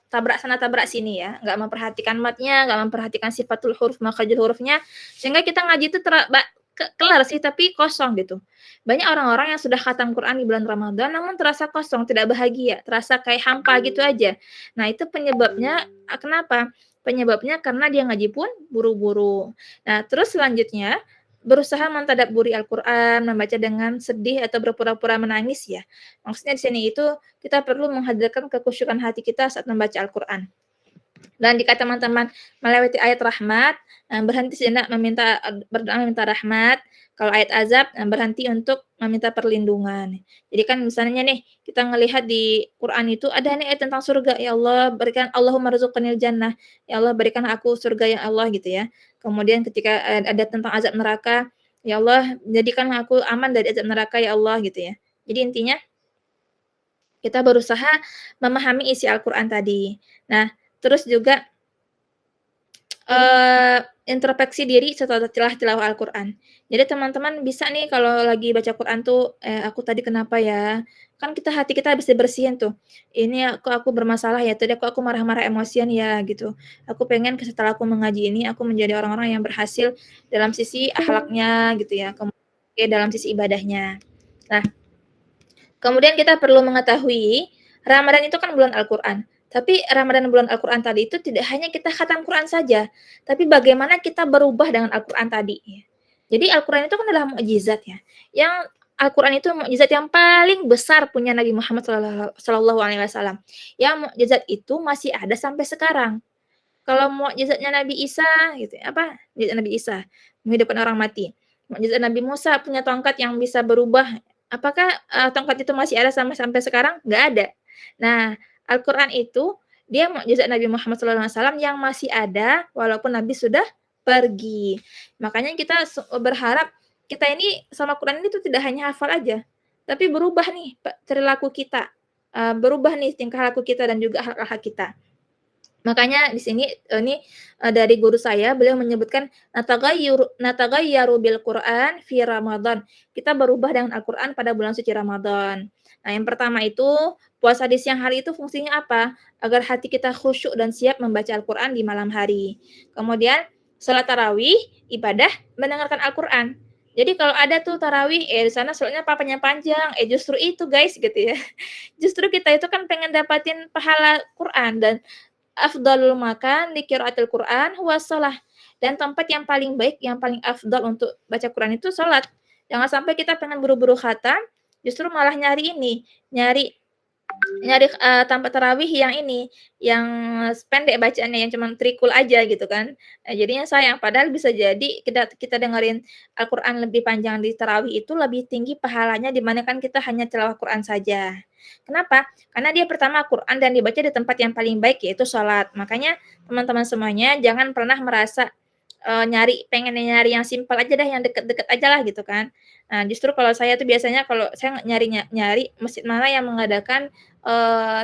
Speaker 4: tabrak sana tabrak sini ya, nggak memperhatikan matnya, nggak memperhatikan sifatul huruf, makhrajul hurufnya, sehingga kita ngaji itu kelar sih tapi kosong gitu. Banyak orang-orang yang sudah khatam Quran di bulan Ramadan namun terasa kosong, tidak bahagia, terasa kayak hampa gitu aja. Nah, itu penyebabnya kenapa? Penyebabnya karena dia ngaji pun buru-buru. Nah, terus selanjutnya berusaha mentadabburi Al-Qur'an, membaca dengan sedih atau berpura-pura menangis ya. Maksudnya di sini itu kita perlu menghadirkan kekhusyukan hati kita saat membaca Al-Qur'an. Dan jika teman-teman melewati ayat rahmat, berhenti sejenak berdoa meminta rahmat. Kalau ayat azab, berhenti untuk meminta perlindungan. Jadi kan misalnya nih, kita ngelihat di Quran itu ada nih ayat tentang surga. Ya Allah, berikan Allahumma rzuqnil jannah. Ya Allah, berikan aku surga ya Allah gitu ya. Kemudian ketika ada tentang azab neraka, Ya Allah, jadikanlah aku aman dari azab neraka ya Allah gitu ya. Jadi intinya kita berusaha memahami isi Al-Qur'an tadi. Nah, terus juga introspeksi diri setelah tilawah Al-Qur'an. Jadi teman-teman bisa nih kalau lagi baca Quran tuh, "Aku tadi kenapa ya?" Kan hati kita habis dibersihin tuh, "Ini kok aku bermasalah ya, tadi kok aku marah-marah emosian ya?" Gitu. Aku pengen setelah aku mengaji ini, aku menjadi orang-orang yang berhasil dalam sisi akhlaknya gitu ya, kemudian dalam sisi ibadahnya. Nah, kemudian kita perlu mengetahui, Ramadan itu kan bulan Al-Qur'an. Tapi Ramadan bulan Al-Qur'an tadi itu tidak hanya kita khatam Quran saja, tapi bagaimana kita berubah dengan Al-Qur'an tadi, ya. Jadi Al-Qur'an itu kan adalah mukjizat ya, yang Al-Qur'an itu mukjizat yang paling besar punya Nabi Muhammad sallallahu alaihi wasallam. Yang mukjizat itu masih ada sampai sekarang. Kalau mukjizatnya Nabi Isa gitu ya, apa, mukjizat Nabi Isa, menghidupkan orang mati. Mukjizat Nabi Musa punya tongkat yang bisa berubah, apakah, tongkat itu masih ada sampai sekarang? Nggak ada. Nah, Al-Qur'an itu dia mukjizat Nabi Muhammad SAW yang masih ada walaupun Nabi sudah pergi. Makanya kita berharap kita ini sama Quran ini tuh tidak hanya hafal aja, tapi berubah nih perilaku kita, berubah nih tingkah laku kita dan juga akhlak kita. Makanya di sini dari guru saya beliau menyebutkan natagayyaru bil Qur'an fi Ramadan. Kita berubah dengan Al-Qur'an pada bulan suci Ramadan. Nah, yang pertama itu puasa di siang hari itu fungsinya apa? Agar hati kita khusyuk dan siap membaca Al-Qur'an di malam hari. Kemudian salat tarawih, ibadah mendengarkan Al-Qur'an. Jadi kalau ada tuh tarawih, di sana salatnya panjang, justru itu guys gitu ya. Justru kita itu kan pengen dapatin pahala Quran dan afdalul makan di qiraatil Qur'an huwa shalah. Dan tempat yang paling baik, yang paling afdal untuk baca Quran itu salat. Jangan sampai kita pengen buru-buru khatam, justru malah nyari ini, nyari nyari, tempat tarawih yang ini, yang pendek bacaannya, yang cuman trikul aja gitu kan. Jadinya sayang, padahal bisa jadi kita dengerin Al-Qur'an lebih panjang di tarawih itu lebih tinggi pahalanya dibandingkan kita hanya tilawah Quran saja. Kenapa? Karena dia pertama Quran dan dibaca di tempat yang paling baik yaitu salat. Makanya teman-teman semuanya jangan pernah merasa, pengen nyari yang simpel aja deh, yang deket-deket aja lah gitu kan. Nah, justru kalau saya tuh biasanya kalau saya nyari masjid mana yang mengadakan,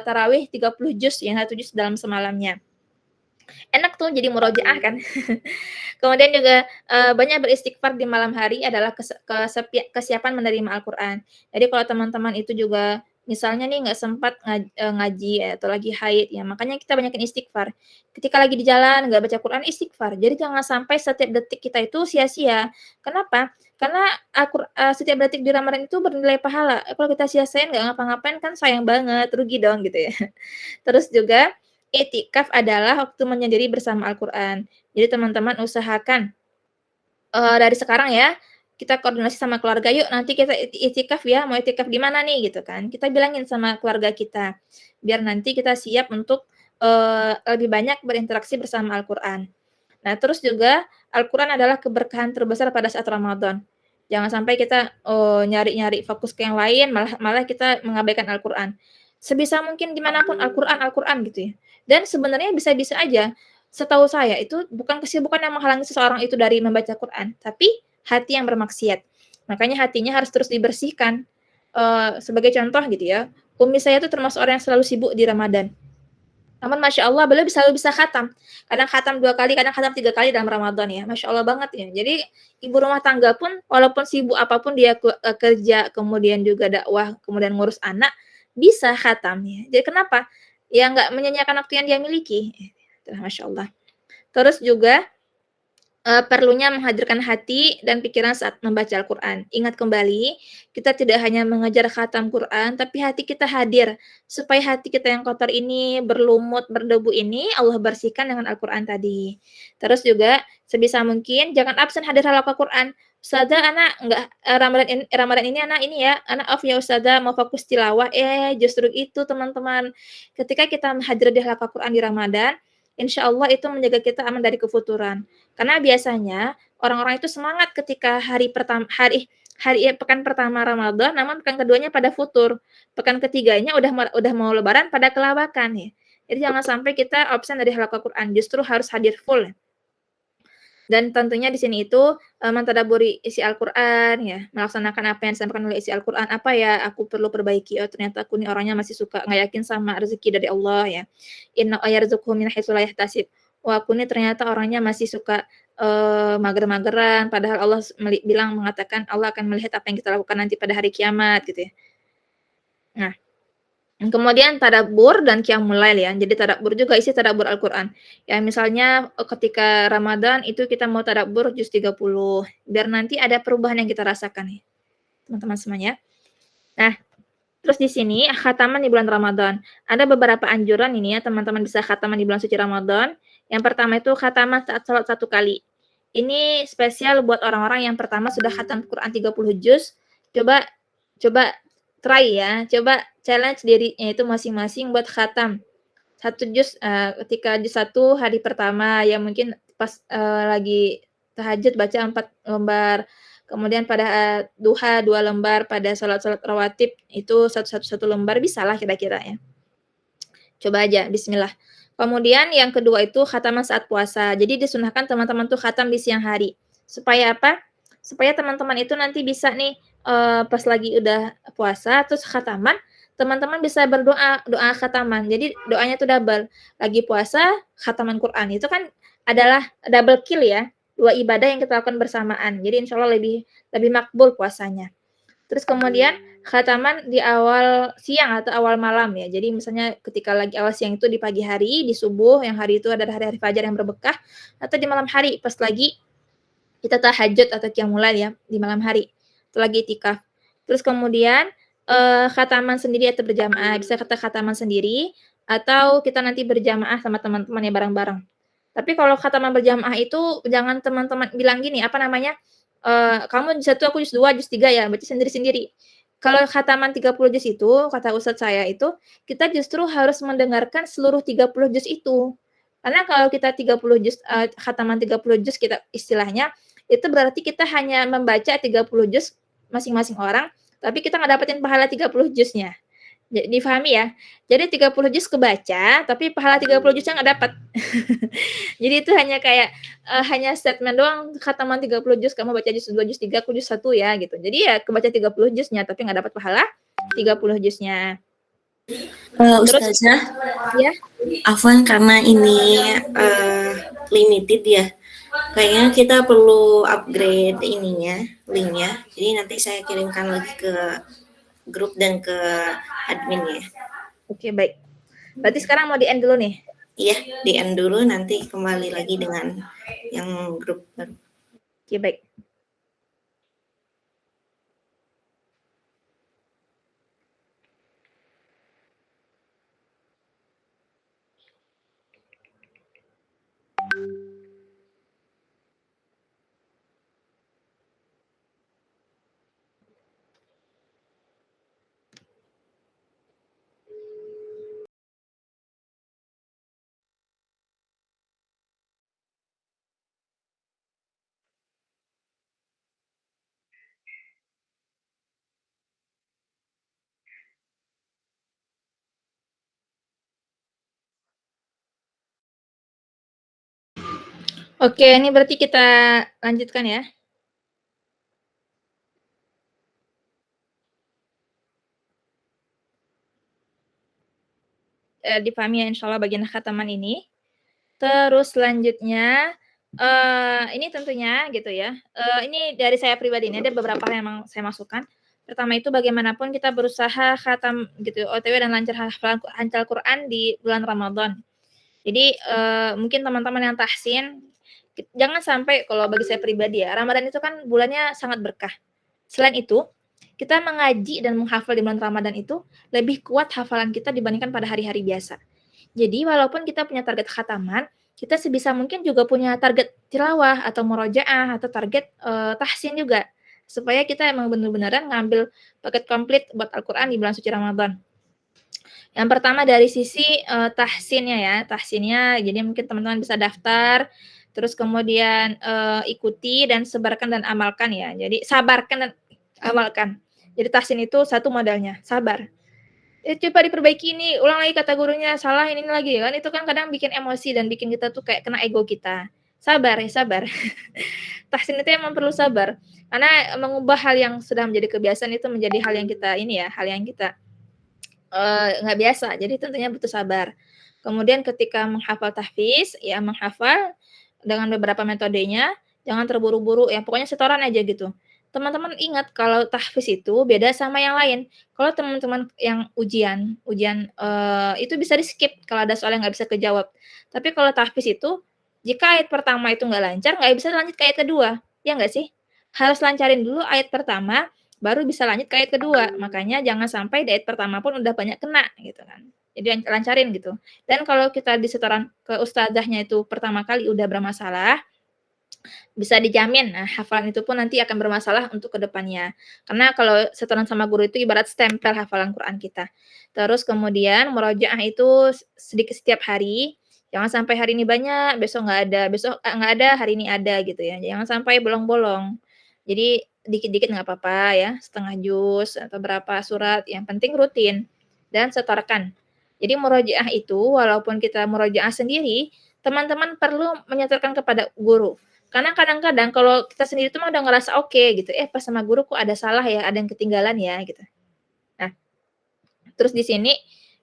Speaker 4: tarawih 30 juz, yang 1 juz dalam semalamnya. Enak tuh jadi murojaah kan. Kemudian juga, banyak beristighfar di malam hari adalah kesiapan menerima Al-Qur'an. Jadi kalau teman-teman itu juga misalnya nih nggak sempat ngaji atau lagi haid ya, makanya kita banyakin istighfar. Ketika lagi di jalan nggak baca Quran, istighfar. Jadi jangan sampai setiap detik kita itu sia-sia. Kenapa? Karena setiap detik di Ramadan itu bernilai pahala. Kalau kita sia-siain nggak ngapa-ngapain kan sayang banget, rugi dong gitu ya. Terus juga i'tikaf adalah waktu menyendiri bersama Al-Qur'an. Jadi teman-teman usahakan, dari sekarang ya, kita koordinasi sama keluarga, "Yuk nanti kita i'tikaf ya, mau i'tikaf di mana nih?" Gitu kan. Kita bilangin sama keluarga kita, biar nanti kita siap untuk, lebih banyak berinteraksi bersama Al-Qur'an. Nah, terus juga Al-Qur'an adalah keberkahan terbesar pada saat Ramadan. Jangan sampai kita, nyari-nyari fokus ke yang lain, malah malah kita mengabaikan Al-Qur'an. Sebisa mungkin dimanapun Al-Qur'an Al-Qur'an gitu ya. Dan sebenarnya bisa-bisa aja, setahu saya itu bukan kesibukan yang menghalangi seseorang itu dari membaca Quran, tapi hati yang bermaksiat. Makanya hatinya harus terus dibersihkan. Sebagai contoh gitu ya, umi saya itu termasuk orang yang selalu sibuk di Ramadan. Namun Masya Allah beliau selalu bisa khatam. Kadang khatam 2 kali, kadang khatam 3 kali dalam Ramadan ya. Masya Allah banget ya. Jadi ibu rumah tangga pun walaupun sibuk apapun dia kerja, kemudian juga dakwah, kemudian ngurus anak, bisa khatam ya. Jadi kenapa? Ya nggak menyanyiakan waktu yang dia miliki. Masya Allah. Terus juga perlunya menghadirkan hati dan pikiran saat membaca Al-Qur'an. Ingat kembali, kita tidak hanya mengejar khatam Quran, tapi hati kita hadir. Supaya hati kita yang kotor ini, berlumut, berdebu ini, Allah bersihkan dengan Al-Qur'an tadi. Terus juga, sebisa mungkin jangan absen hadir halaqah Quran. "Ustazah, anak enggak, Ramadan ini anak ini ya, anak off ya Ustazah, mau fokus tilawah." Justru itu teman-teman. Ketika kita hadir di halaqah Quran di Ramadan, insya Allah itu menjaga kita aman dari kefuturan. Karena biasanya orang-orang itu semangat ketika pekan pertama Ramadan, namun pekan keduanya pada futur. Pekan ketiganya udah mau lebaran pada kelabakan ya. Jadi jangan sampai kita absen dari halaqah Quran, justru harus hadir full. Dan tentunya di sini itu, mentadabburi isi Al-Qur'an ya, melaksanakan apa yang disampaikan oleh isi Al-Qur'an, apa ya aku perlu perbaiki, oh ternyata aku nih orangnya masih suka nggak yakin sama rezeki dari Allah ya. Inna yarzuqhu min haitsu la yahtasib. Wah aku nih ternyata orangnya masih suka, mager-mageran, padahal Allah bilang mengatakan Allah akan melihat apa yang kita lakukan nanti pada hari kiamat gitu ya. Nah, kemudian tadabbur dan qiyamul lail ya. Jadi tadabbur juga isi tadabbur Al-Qur'an. Ya misalnya, ketika Ramadan itu kita mau tadabbur juz 30, biar nanti ada perubahan yang kita rasakan nih, teman-teman semuanya. Nah, terus di sini khataman di bulan Ramadan. Ada beberapa anjuran ini ya, teman-teman bisa khataman di bulan suci Ramadan. Yang pertama itu khataman saat salat 1 kali. Ini spesial buat orang-orang yang pertama sudah khatam Quran 30 juz. Coba coba try ya, coba challenge dirinya itu masing-masing buat khatam 1 juz, ketika juz 1 hari pertama ya mungkin pas, lagi tahajud baca 4 lembar, kemudian pada, duha 2 lembar, pada salat-salat rawatib itu satu lembar, bisalah kira-kira ya. Coba aja, bismillah. Kemudian yang kedua itu khataman saat puasa. Jadi disunahkan teman-teman tuh khatam di siang hari. Supaya apa? Supaya teman-teman itu nanti bisa nih, pas lagi udah puasa terus khataman, teman-teman bisa berdoa, doa khataman. Jadi doanya tuh double. Lagi puasa, khataman Quran. Itu kan adalah double kill ya, 2 ibadah yang kita lakukan bersamaan. Jadi insya Allah lebih makbul puasanya. Terus kemudian khataman di awal siang atau awal malam ya. Jadi misalnya ketika lagi awal siang itu di pagi hari, di subuh, yang hari itu adalah hari-hari fajar yang berberkah, atau di malam hari pas lagi kita tahajud atau qiyamul lail ya, di malam hari. Itu lagi itikaf. Terus kemudian, khataman sendiri atau berjamaah, bisa kita khataman sendiri atau kita nanti berjamaah sama teman-teman ya bareng-bareng. Tapi kalau khataman berjamaah itu jangan teman-teman bilang gini, apa namanya, kamu juz 1, aku juz 2, juz 3 ya, berarti sendiri-sendiri. Kalau khataman 30 juz itu, kata ustadz saya itu, kita justru harus mendengarkan seluruh 30 juz itu. Karena kalau kita 30 juz, khataman 30 juz kita istilahnya, itu berarti kita hanya membaca 30 juz masing-masing orang, tapi kita nggak dapetin pahala 30 juznya. Difahami ya? Jadi 30 juz kebaca, tapi pahala 30 juznya nggak dapat. Jadi itu hanya kayak, hanya statement doang, khataman 30 juz, kamu baca juz 2, juz 3, aku juz 1 ya, gitu. Jadi ya kebaca 30 juznya, tapi nggak dapat pahala 30 juznya. Terus
Speaker 1: Ustazah,
Speaker 4: ya?
Speaker 1: afwan karena ini limited ya. Kayaknya kita perlu upgrade ininya, linknya. Jadi nanti saya kirimkan lagi ke grup dan ke adminnya.
Speaker 4: Oke, baik. Berarti sekarang mau di-end dulu nih?
Speaker 1: Iya, di-end dulu, nanti kembali lagi dengan yang grup baru.
Speaker 4: Oke, baik. Oke, ini berarti kita lanjutkan ya. Dipahami ya insyaallah bagian khataman ini. Terus selanjutnya, ini tentunya gitu ya, ini dari saya pribadi, ini ada beberapa hal yang memang saya masukkan. Pertama itu bagaimanapun kita berusaha khatam gitu, OTW dan lancar hafalan Quran di bulan Ramadan. Jadi, mungkin teman-teman yang tahsin, jangan sampai, kalau bagi saya pribadi ya, Ramadan itu kan bulannya sangat berkah. Selain itu, kita mengaji dan menghafal di bulan Ramadan itu lebih kuat hafalan kita dibandingkan pada hari-hari biasa. Jadi walaupun kita punya target khataman, kita sebisa mungkin juga punya target tilawah atau murojaah atau target, tahsin juga. Supaya kita emang bener-beneran ngambil paket komplit buat Al-Qur'an di bulan suci Ramadan. Yang pertama dari sisi, tahsinnya ya, tahsinnya jadi mungkin teman-teman bisa daftar, terus kemudian, ikuti dan sebarkan dan amalkan ya. Jadi sabarkan dan amalkan. Jadi tahsin itu satu modalnya, sabar. Coba diperbaiki ini, ulang lagi kata gurunya, salah ini lagi, kan itu kan kadang bikin emosi dan bikin kita tuh kayak kena ego kita. Sabar ya, sabar. Tahsin itu emang perlu sabar. Karena mengubah hal yang sudah menjadi kebiasaan itu menjadi hal yang kita hal yang kita nggak biasa. Jadi tentunya butuh sabar. Kemudian ketika menghafal tahfiz, ya menghafal dengan beberapa metodenya, jangan terburu-buru ya, pokoknya setoran aja gitu. Teman-teman ingat kalau tahfiz itu beda sama yang lain. Kalau teman-teman yang ujian itu bisa di-skip kalau ada soal yang nggak bisa kejawab. Tapi kalau tahfiz itu, jika ayat pertama itu nggak lancar, nggak bisa lanjut ke ayat kedua, ya nggak sih? Harus lancarin dulu ayat pertama, baru bisa lanjut ke ayat kedua. Makanya jangan sampai di ayat pertama pun udah banyak kena gitu kan. Jadi lancarin gitu. Dan kalau kita di setoran ke ustazahnya itu pertama kali udah bermasalah, bisa dijamin hafalan itu pun nanti akan bermasalah untuk kedepannya. Karena kalau setoran sama guru itu ibarat stempel hafalan Quran kita. Terus kemudian murojaah itu sedikit setiap hari. Jangan sampai hari ini banyak, besok nggak ada, besok nggak ada, hari ini ada gitu ya. Jangan sampai bolong-bolong. Jadi dikit-dikit nggak apa-apa ya, setengah juz atau berapa surat, yang penting rutin dan setorkan. Jadi murojaah itu walaupun kita murojaah sendiri, teman-teman perlu menyetorkan kepada guru. Karena kadang-kadang kalau kita sendiri tuh mah udah ngerasa oke gitu, pas sama guru kok ada salah ya, ada yang ketinggalan ya gitu. Nah, terus di sini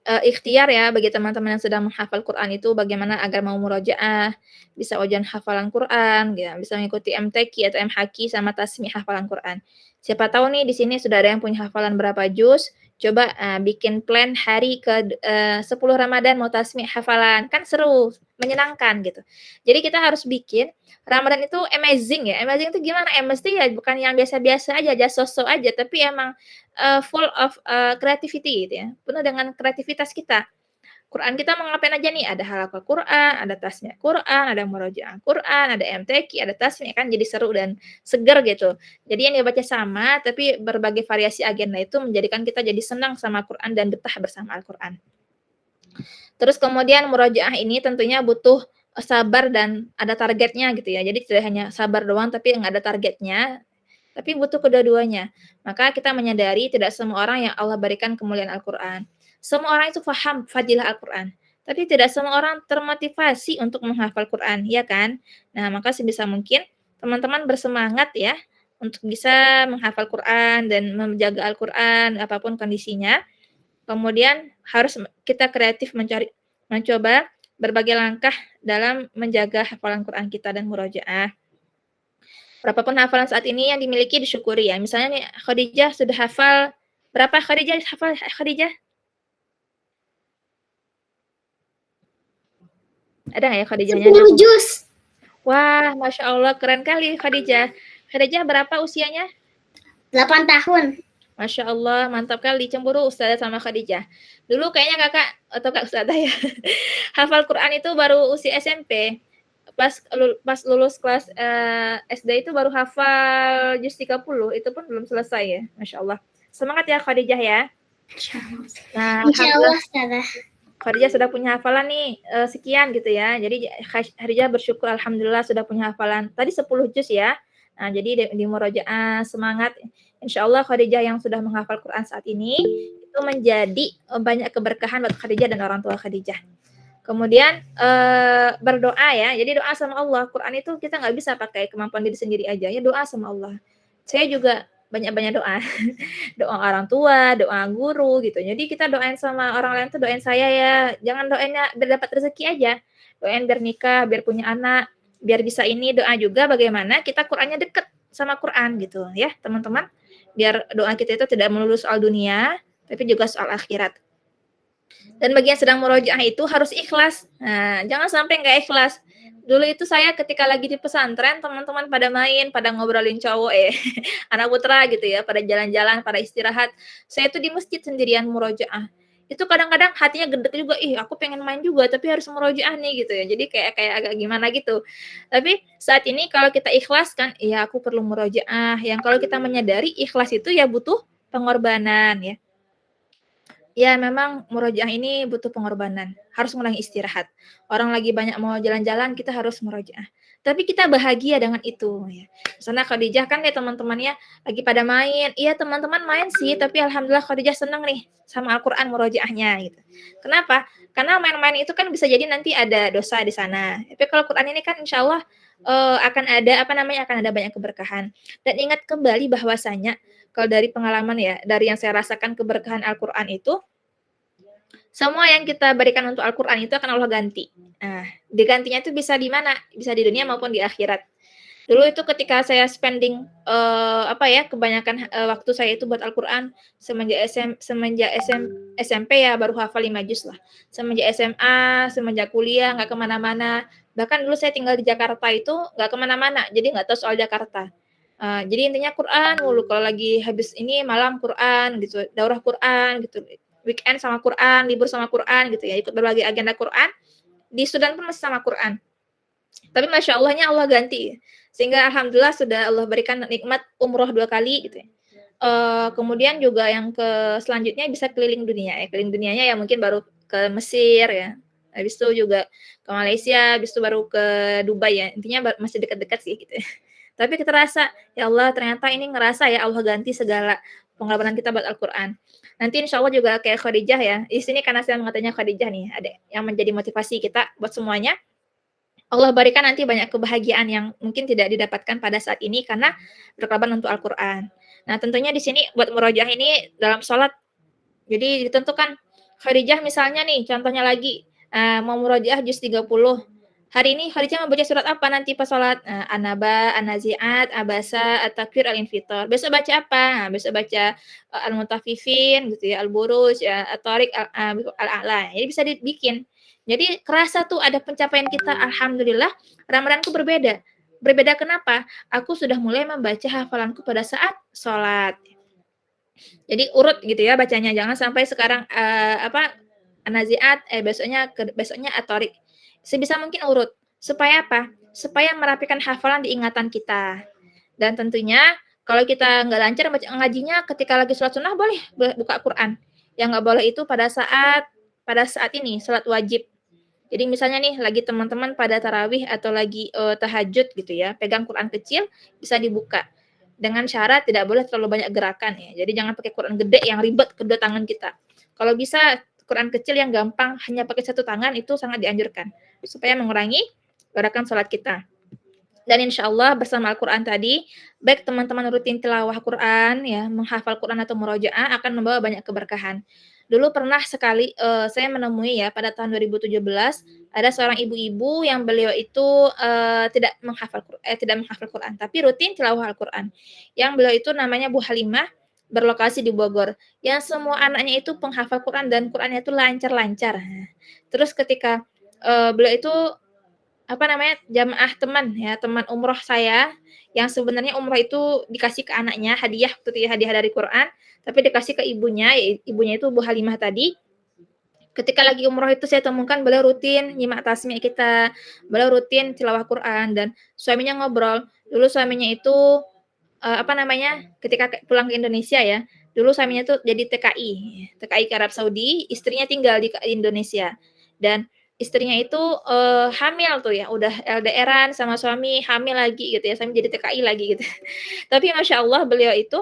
Speaker 4: ikhtiar ya bagi teman-teman yang sedang menghafal Quran itu bagaimana agar mau murojaah, bisa ujian hafalan Quran, gitu, bisa mengikuti MTQ atau MHQ sama tasmi hafalan Quran. Siapa tahu nih di sini sudah ada yang punya hafalan berapa juz, coba bikin plan hari ke 10 Ramadan mau tasmi hafalan, kan seru, menyenangkan gitu. Jadi kita harus bikin Ramadan itu amazing ya. Amazing itu gimana? Mesti ya bukan yang biasa-biasa aja, sosok aja, tapi emang full of creativity gitu ya. Penuh dengan kreativitas kita. Quran kita mau ngapain aja nih? Ada halaqah Quran, ada tasmi Quran, ada murojaah Quran, ada MTQ, ada tasmi, kan jadi seru dan seger gitu. Jadi yang dibaca sama, tapi berbagai variasi agenda itu menjadikan kita jadi senang sama Quran dan betah bersama Al-Quran. Terus kemudian murojaah ini tentunya butuh sabar dan ada targetnya gitu ya. Jadi tidak hanya sabar doang tapi nggak ada targetnya, tapi butuh kedua-duanya. Maka kita menyadari tidak semua orang yang Allah berikan kemuliaan Al-Quran. Semua orang itu paham fadilah Al-Quran. Tapi tidak semua orang termotivasi untuk menghafal Quran, ya kan? Nah, maka sebisa mungkin teman-teman bersemangat ya untuk bisa menghafal Quran dan menjaga Al-Quran apapun kondisinya. Kemudian harus kita kreatif mencoba berbagai langkah dalam menjaga hafalan Quran kita dan murojaah. Berapapun hafalan saat ini yang dimiliki disyukuri ya. Misalnya nih Khadijah sudah hafal berapa Khadijah hafal Khadijah? Ada nggak ya Khadijahnya?
Speaker 5: 10 juz.
Speaker 4: Wah, Masya Allah, keren kali Khadijah. Khadijah berapa usianya?
Speaker 5: 8 tahun.
Speaker 4: Masya Allah, mantap kali, cemburu Ustazah sama Khadijah. Dulu kayaknya kakak, atau kak Ustazah ya, hafal Quran itu baru usia SMP. Pas lulus kelas SD itu baru hafal juz 30, itu pun belum selesai ya, Masya Allah. Semangat ya Khadijah ya. Nah,
Speaker 5: Insya Allah, Ustazah.
Speaker 4: Khadijah sudah punya hafalan nih, sekian gitu ya. Jadi Khadijah bersyukur Alhamdulillah sudah punya hafalan. Tadi 10 juz ya. Nah, jadi di murojaah semangat. Insya Allah Khadijah yang sudah menghafal Quran saat ini, itu menjadi banyak keberkahan buat Khadijah dan orang tua Khadijah. Kemudian berdoa ya. Jadi doa sama Allah. Quran itu kita nggak bisa pakai kemampuan diri sendiri aja. Ya doa sama Allah. Saya juga banyak-banyak doa. Doa orang tua, doa guru gitu. Jadi kita doain sama orang lain tuh doain saya ya. Jangan doainnya biar dapat rezeki aja. Doain biar nikah, biar punya anak, biar bisa ini. Doa juga bagaimana kita Qurannya deket sama Quran gitu ya teman-teman. Biar doa kita itu tidak melulu soal dunia, tapi juga soal akhirat. Dan bagi yang sedang murojaah itu harus ikhlas. Nah, jangan sampai nggak ikhlas. Dulu itu saya ketika lagi di pesantren, teman-teman pada main, pada ngobrolin cowok anak putra gitu ya, pada jalan-jalan, pada istirahat. Saya itu di masjid sendirian murojaah. Itu kadang-kadang hatinya gede juga, aku pengen main juga, tapi harus murojaah nih gitu ya. Jadi kayak agak gimana gitu. Tapi saat ini kalau kita ikhlas kan, iya aku perlu murojaah. Yang kalau kita menyadari ikhlas itu ya butuh pengorbanan ya. Ya memang murojaah ini butuh pengorbanan, harus mengurangi istirahat. Orang lagi banyak mau jalan-jalan, kita harus murojaah. Tapi kita bahagia dengan itu ya. Misalnya Khadijah kan ya teman-temannya lagi pada main. Iya teman-teman main sih, tapi alhamdulillah Khadijah senang nih sama Al-Qur'an murojaahnya gitu. Kenapa? Karena main-main itu kan bisa jadi nanti ada dosa di sana. Tapi kalau Quran ini kan insya Allah akan ada banyak keberkahan. Dan ingat kembali bahwasanya kalau dari pengalaman ya, dari yang saya rasakan keberkahan Al-Qur'an itu, semua yang kita berikan untuk Al-Qur'an itu akan Allah ganti. Nah, digantinya itu bisa di mana? Bisa di dunia maupun di akhirat. Dulu itu ketika saya spending kebanyakan waktu saya itu buat Al-Qur'an semenjak SMP ya baru hafal 5 juz lah. Semenjak SMA, semenjak kuliah nggak kemana-mana. Bahkan dulu saya tinggal di Jakarta itu nggak kemana-mana, jadi nggak tahu soal Jakarta. Jadi intinya Quran mulu, kalau lagi habis ini malam Quran gitu, daurah Quran gitu, weekend sama Quran, libur sama Quran gitu ya, ikut berbagai agenda Quran. Di Sudan pun masih sama Quran. Tapi Masya Allahnya Allah ganti. Sehingga Alhamdulillah sudah Allah berikan nikmat umroh 2 kali gitu ya. Kemudian juga yang selanjutnya bisa keliling dunia ya. Keliling dunianya ya mungkin baru ke Mesir ya. Habis itu juga ke Malaysia, habis itu baru ke Dubai ya. Intinya masih dekat-dekat sih gitu ya. Tapi kita rasa, ya Allah ternyata ini ngerasa ya Allah ganti segala pengorbanan kita buat Al-Quran. Nanti insya Allah juga kayak Khadijah ya. Di sini karena saya mengatanya Khadijah nih, ada yang menjadi motivasi kita buat semuanya. Allah berikan nanti banyak kebahagiaan yang mungkin tidak didapatkan pada saat ini karena berkorban untuk Al-Quran. Nah tentunya di sini buat murojaah ini dalam sholat, jadi ditentukan Khadijah misalnya nih, contohnya lagi, mau murojaah juz 30. Hari ini Khadijah membaca surat apa nanti pas sholat? An-Naba, An-Nazi'at, Abasa, At-Takwir, Al-Infitor. Besok baca apa? Besok baca Al-Mutaffifin gitu ya, Al-Buruj, At-Tariq, Al-A'la. Jadi bisa dibikin. Jadi kerasa tuh ada pencapaian kita, alhamdulillah, Ramadanku berbeda. Berbeda kenapa? Aku sudah mulai membaca hafalanku pada saat sholat. Jadi urut gitu ya bacanya, jangan sampai sekarang An-Nazi'at, besoknya At-Tariq. Sebisa mungkin urut. Supaya apa? Supaya merapikan hafalan di ingatan kita. Dan tentunya kalau kita nggak lancar ngajinya ketika lagi sholat sunnah boleh buka Quran. Yang nggak boleh itu pada saat ini sholat wajib. Jadi misalnya nih lagi teman-teman pada tarawih atau lagi tahajud gitu ya, pegang Quran kecil bisa dibuka. Dengan syarat tidak boleh terlalu banyak gerakan ya. Jadi jangan pakai Quran gede yang ribet kedua tangan kita. Kalau bisa Quran kecil yang gampang hanya pakai satu tangan itu sangat dianjurkan supaya mengurangi gerakan sholat kita. Dan insya Allah bersama Al-Quran tadi, baik teman-teman rutin tilawah Quran, ya, menghafal Quran atau murojaah akan membawa banyak keberkahan. Dulu pernah sekali saya menemui ya pada tahun 2017 ada seorang ibu-ibu yang beliau itu tidak menghafal Quran, tapi rutin tilawah Al-Quran. Yang beliau itu namanya Bu Halimah, berlokasi di Bogor. Yang semua anaknya itu penghafal Quran dan Qurannya itu lancar-lancar. Terus ketika beliau itu jamaah teman umroh saya yang sebenarnya umroh itu dikasih ke anaknya hadiah dari Quran, tapi dikasih ke ibunya itu Bu Halimah tadi. Ketika lagi umroh itu saya temukan beliau rutin nyimak tasmi' kita, beliau rutin tilawah Quran dan suaminya ngobrol. Dulu suaminya itu ketika pulang ke Indonesia ya, dulu suaminya tuh jadi TKI ke Arab Saudi, istrinya tinggal di Indonesia. Dan istrinya itu hamil tuh ya, udah LDR-an sama suami, hamil lagi gitu ya, suami jadi TKI lagi gitu. Tapi Masya Allah beliau itu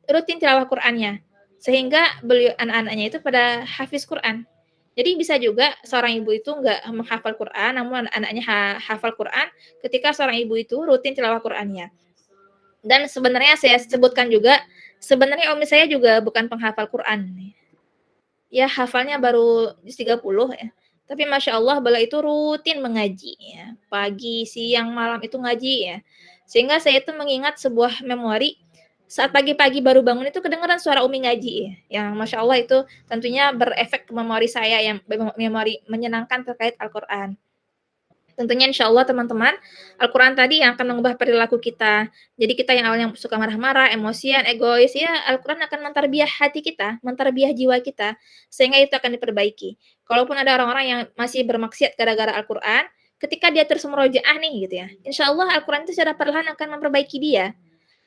Speaker 4: rutin tilawah Qur'annya, sehingga beliau anak-anaknya itu pada hafiz Qur'an. Jadi bisa juga seorang ibu itu nggak menghafal Qur'an, namun anaknya hafal Qur'an ketika seorang ibu itu rutin tilawah Qur'annya. Dan sebenarnya saya sebutkan juga, sebenarnya umi saya juga bukan penghafal Qur'an. Ya hafalnya baru 30 ya. Tapi Masya Allah beliau itu rutin mengaji ya. Pagi, siang, malam itu ngaji ya. Sehingga saya itu mengingat sebuah memori saat pagi-pagi baru bangun itu kedengaran suara umi ngaji ya. Yang Masya Allah itu tentunya berefek ke memori saya yang memori menyenangkan terkait Al-Quran. Tentunya insya Allah teman-teman, Al-Quran tadi yang akan mengubah perilaku kita. Jadi kita yang awalnya suka marah-marah, emosian, egois, ya Al-Quran akan mentarbiah hati kita, mentarbiah jiwa kita, sehingga itu akan diperbaiki. Kalaupun ada orang-orang yang masih bermaksiat gara-gara Al-Quran, ketika dia terus merojaah nih gitu ya, insya Allah Al-Quran itu secara perlahan akan memperbaiki dia.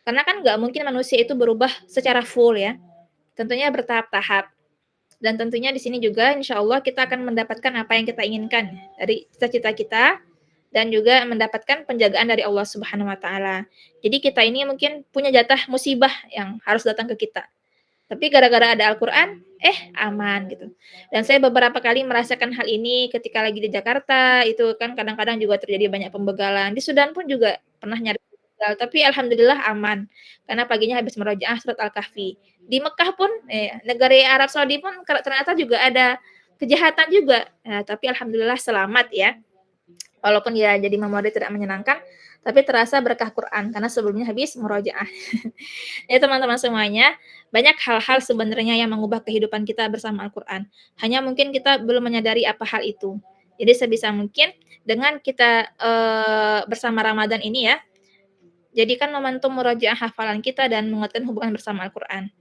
Speaker 4: Karena kan nggak mungkin manusia itu berubah secara full ya, tentunya bertahap-tahap. Dan tentunya di sini juga insya Allah kita akan mendapatkan apa yang kita inginkan dari cita-cita kita dan juga mendapatkan penjagaan dari Allah Subhanahu wa taala. Jadi kita ini mungkin punya jatah musibah yang harus datang ke kita. Tapi gara-gara ada Al-Quran, aman gitu. Dan saya beberapa kali merasakan hal ini ketika lagi di Jakarta, itu kan kadang-kadang juga terjadi banyak pembegalan. Di Sudan pun juga pernah nyari begal, tapi alhamdulillah aman. Karena paginya habis merojaah surat Al-Kahfi. Di Mekah pun, negara Arab Saudi pun ternyata juga ada kejahatan juga. Tapi alhamdulillah selamat ya. Walaupun ya jadi memori tidak menyenangkan, tapi terasa berkah Quran karena sebelumnya habis murojaah. Ya teman-teman semuanya, banyak hal-hal sebenarnya yang mengubah kehidupan kita bersama Al-Quran. Hanya mungkin kita belum menyadari apa hal itu. Jadi sebisa mungkin dengan kita bersama Ramadan ini ya, jadikan momentum murojaah hafalan kita dan menguatkan hubungan bersama Al-Quran.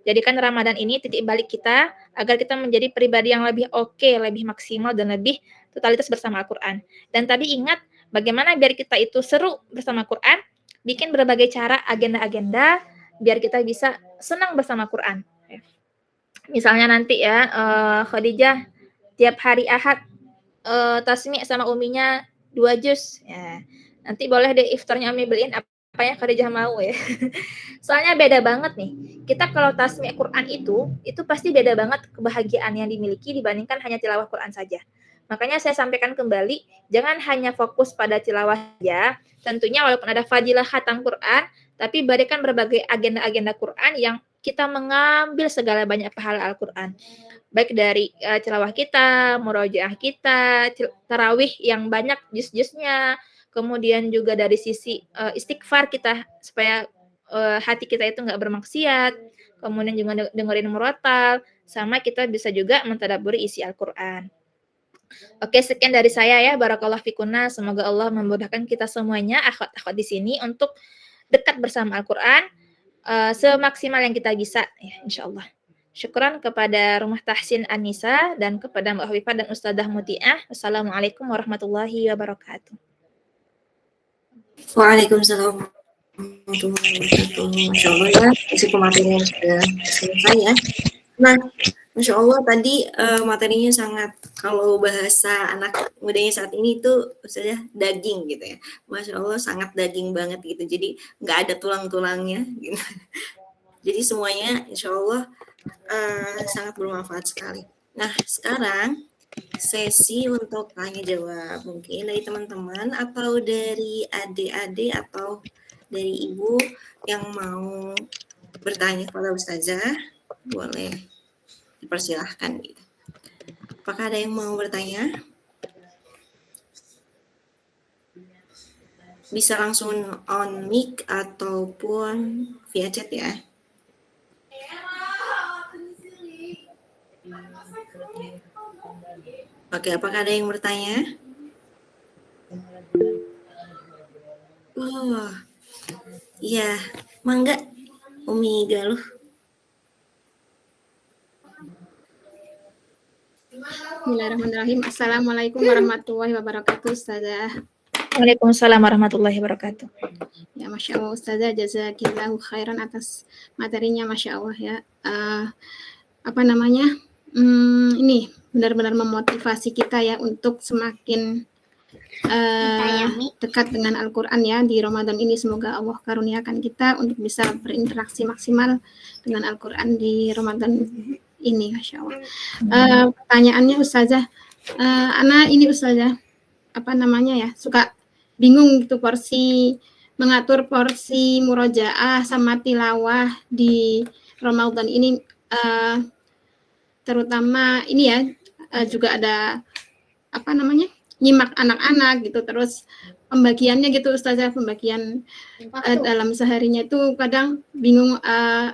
Speaker 4: Jadikan Ramadan ini titik balik kita agar kita menjadi pribadi yang lebih oke, lebih maksimal, dan lebih totalitas bersama Al-Quran. Dan tadi ingat bagaimana biar kita itu seru bersama Quran, bikin berbagai cara, agenda-agenda, biar kita bisa senang bersama Quran. Misalnya nanti ya, Khadijah tiap hari Ahad tasmi sama uminya 2 juz. Ya. Nanti boleh deh iftarnya Umi beliin apa yang Khadijah mau ya. Soalnya beda banget nih. Kita kalau tasmi Quran itu pasti beda banget kebahagiaan yang dimiliki dibandingkan hanya tilawah Quran saja. Makanya saya sampaikan kembali, jangan hanya fokus pada tilawah saja. Tentunya walaupun ada fadilah khatam Quran, tapi berikan berbagai agenda-agenda Quran yang kita mengambil segala banyak pahala Al-Quran. Baik dari tilawah kita, murojaah kita, tarawih yang banyak juz-juznya, kemudian juga dari sisi istighfar kita supaya hati kita itu nggak bermaksiat, kemudian juga dengerin murotal, sama kita bisa juga mentadabburi isi Al-Quran. Oke, sekian dari saya ya, barakallahu fikunna. Semoga Allah memudahkan kita semuanya, akhwat-akhwat di sini untuk dekat bersama Al-Quran semaksimal yang kita bisa, ya, insya-Allah. Syukran kepada Rumah Tahsin An-Nisa dan kepada Mbak Hafifah dan Ustadzah Mutiah. Assalamualaikum warahmatullahi wabarakatuh.
Speaker 1: Waalaikumsalam warahmatullahi wabarakatuh. Masya Allah ya, isi pematerinya sudah selesai ya. Nah, Masya Allah tadi materinya sangat, kalau bahasa anak mudanya saat ini itu maksudnya daging gitu ya. Masya Allah sangat daging banget gitu. Jadi nggak ada tulang-tulangnya gitu. Jadi semuanya Insya Allah sangat bermanfaat sekali. Nah, sekarang sesi untuk tanya jawab mungkin dari teman-teman atau dari adik-adik atau dari ibu yang mau bertanya kepada Ustazah, boleh dipersilahkan gitu. Apakah ada yang mau bertanya? Bisa langsung on mic ataupun via chat ya. Oke, apakah ada yang bertanya? Oh, iya, mangga, Umi Galuh.
Speaker 6: Bismillahirrahmanirrahim. Assalamualaikum warahmatullahi wabarakatuh, Ustazah.
Speaker 4: Waalaikumsalam warahmatullahi wabarakatuh.
Speaker 6: Ya, Masya Allah, Ustazah, jazakillahu khairan atas materinya, Masya Allah ya. Ini benar-benar memotivasi kita ya untuk semakin dekat dengan Al-Quran ya di Ramadan ini. Semoga Allah karuniakan kita untuk bisa berinteraksi maksimal dengan Al-Quran di Ramadan ini, Masya Allah. Pertanyaannya Ustazah, Ana ini Ustazah, suka bingung gitu mengatur porsi murojaah sama tilawah di Ramadan ini, terutama ini ya, juga ada nyimak anak-anak gitu, terus pembagiannya gitu Ustazah, pembagian dalam seharinya itu kadang bingung,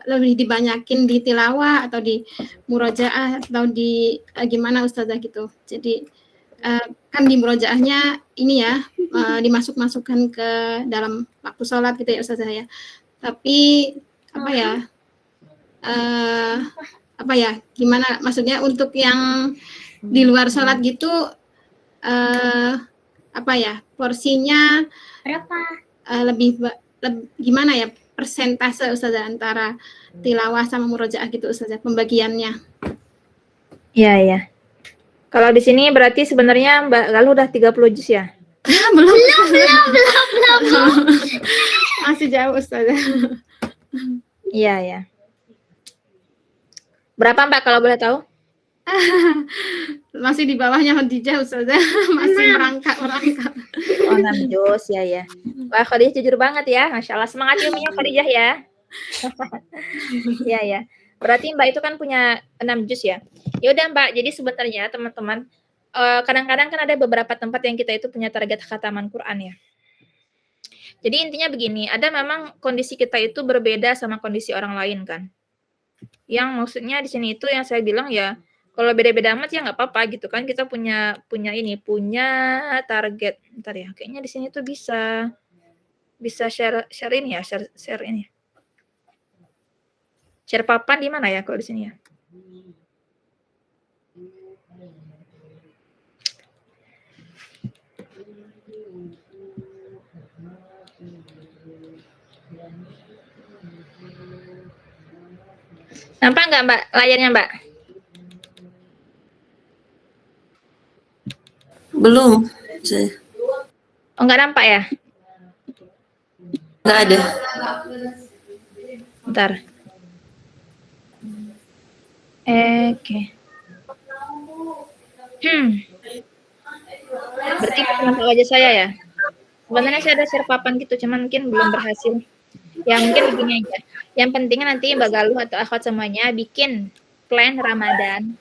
Speaker 6: lebih dibanyakin di tilawah atau di murojaah atau di gimana Ustazah gitu. Jadi kan di murojaahnya ini ya, dimasukkan ke dalam waktu sholat gitu ya Ustazah ya. Tapi gimana maksudnya untuk yang di luar sholat gitu, porsinya
Speaker 5: Berapa?
Speaker 6: Lebih gimana ya persentase Ustazah antara tilawah sama murojaah gitu Ustazah, pembagiannya.
Speaker 4: Iya, iya. Kalau di sini berarti sebenarnya Mbak Galuh udah 30 juz ya?
Speaker 6: belum. Masih jauh Ustazah.
Speaker 4: Iya, ya. Berapa Mbak kalau boleh tahu?
Speaker 6: Masih di bawahnya Khadijah Ustazah, masih merangkak-merangkak.
Speaker 4: Oh, 6 juz ya. Wah, Khadijah jujur banget ya. Masya Allah, semangat ilmunya Khadijah ya. Iya ya. Berarti Mbak itu kan punya 6 juz ya. Ya udah Mbak, jadi sebenarnya teman-teman, kadang-kadang kan ada beberapa tempat yang kita itu punya target khataman Quran ya. Jadi intinya begini, ada memang kondisi kita itu berbeda sama kondisi orang lain kan. Yang maksudnya di sini itu yang saya bilang ya, kalau beda-beda amat ya nggak apa-apa gitu kan. Kita punya target. Bentar ya, kayaknya di sini tuh bisa share ini ya, share ini. Share papan di mana ya kalau di sini ya? Nampak nggak Mbak layarnya Mbak?
Speaker 1: Belum.
Speaker 4: Oh nggak nampak ya?
Speaker 1: Nggak ada.
Speaker 4: Bentar. Oke. Berarti nampak wajah saya ya? Sebenarnya saya ada share papan gitu, cuman mungkin belum berhasil. Ya mungkin begini aja. Yang penting nanti Mbak Galuh atau akhwat semuanya bikin plan Ramadan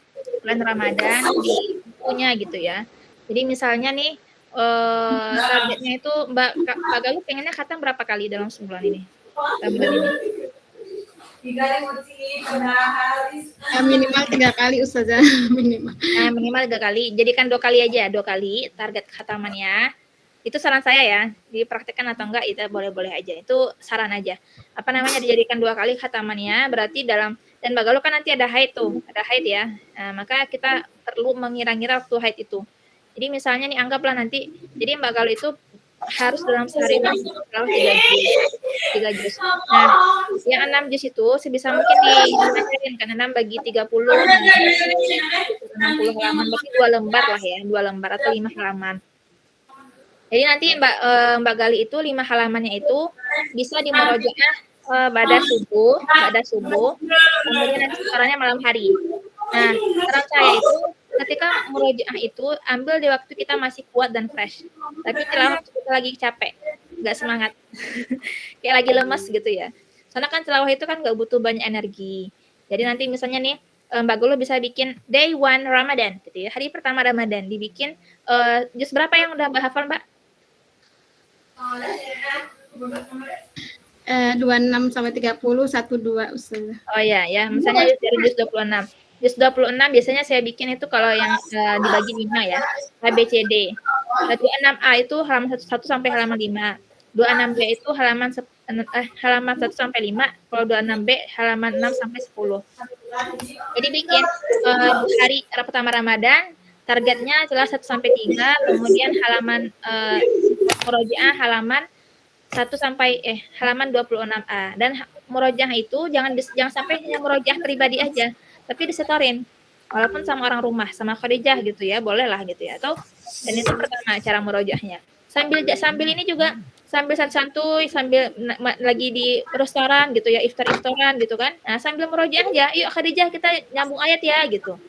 Speaker 4: di bukunya gitu ya. Jadi misalnya nih targetnya itu Mbak Galuh pengennya khatam berapa kali dalam sebulan ini? Ramadan ini?
Speaker 6: Minimal 3 kali Ustazah, minimal.
Speaker 4: Nah, minimal 3 kali. Jadikan 2 kali aja, 2 kali target khatamannya. Itu saran saya ya, dipraktekkan atau enggak itu boleh-boleh aja. Itu saran aja. Apa namanya, dijadikan 2 kali khatamannya, berarti dan Mbak Galuh kan nanti ada haid tuh, ada haid ya. Nah, maka kita perlu mengira-ngira waktu haid itu. Jadi misalnya nih anggaplah nanti, jadi Mbak Galuh itu harus dalam sehari kalau 3 juz. Nah, yang 6 juz itu sebisa mungkin diajarin kan 6 bagi 30, 60 halaman, berarti 2 lembar lah ya, 2 lembar atau 5 halaman. Jadi nanti Mbak Gali itu 5 halamannya itu bisa dimurojaah pada subuh, kemudian nanti caranya malam hari. Nah, saran saya itu ketika murojaah itu ambil di waktu kita masih kuat dan fresh. Tapi tilawah kita lagi capek, nggak semangat, kayak lagi lemas gitu ya. Soalnya kan tilawah itu kan nggak butuh banyak energi. Jadi nanti misalnya nih Mbak Gulu bisa bikin day 1 Ramadan gitu ya. Hari pertama Ramadan dibikin juz berapa yang udah Mbak hafal Mbak?
Speaker 6: 26 sampai 30, 12 Ustazah.
Speaker 4: Oh ya, misalnya dari juz 26. Juz 26 biasanya saya bikin itu kalau yang dibagi 5 ya. A, B, C, D. 26A itu halaman 1 sampai halaman 5. 26B itu halaman 1 sampai 5. Kalau 26B halaman 6 sampai 10. Jadi bikin hari pertama Ramadan, targetnya jelas 1 sampai 3, kemudian halaman murojaah halaman 1 sampai halaman 26A. Dan murojaah itu jangan sampai hanya murojaah pribadi aja, tapi disetorin. Walaupun sama orang rumah, sama Khadijah gitu ya, boleh lah gitu ya. Dan itu pertama cara murojaahnya. Sambil ini juga sambil santuy, sambil lagi di restoran gitu ya, iftar-iftaran gitu kan. Nah, sambil murojaah aja, yuk Khadijah kita nyambung ayat ya gitu.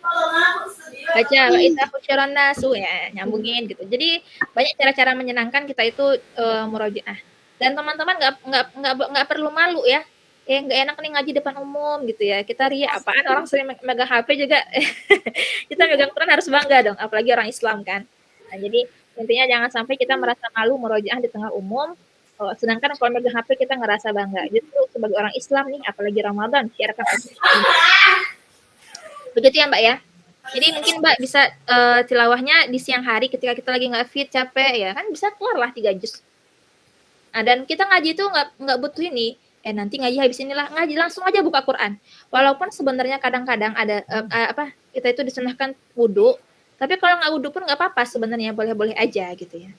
Speaker 4: Baca wa idza husyira nasu ya, nyambungin gitu. Jadi banyak cara-cara menyenangkan kita itu murojaah. Dan teman-teman nggak perlu malu ya. Nggak enak nih ngaji depan umum gitu ya. Kita ria apaan, orang sering megang HP juga. Kita megang Quran harus bangga dong, apalagi orang Islam kan. Nah, jadi intinya jangan sampai kita merasa malu murojaah di tengah umum. Sedangkan kalau megang HP kita ngerasa bangga. Justru sebagai orang Islam nih, apalagi Ramadan, siarkan. Begitu ya Mbak ya. Jadi mungkin Mbak bisa tilawahnya di siang hari ketika kita lagi nggak fit, capek ya kan, bisa keluar lah 3 juz. Nah, dan kita ngaji itu nggak butuh ini. Nanti ngaji habis inilah ngaji, langsung aja buka Quran. Walaupun sebenarnya kadang-kadang ada kita itu disunahkan wudhu, tapi kalau nggak wudhu pun nggak apa-apa sebenarnya, boleh-boleh aja gitu ya.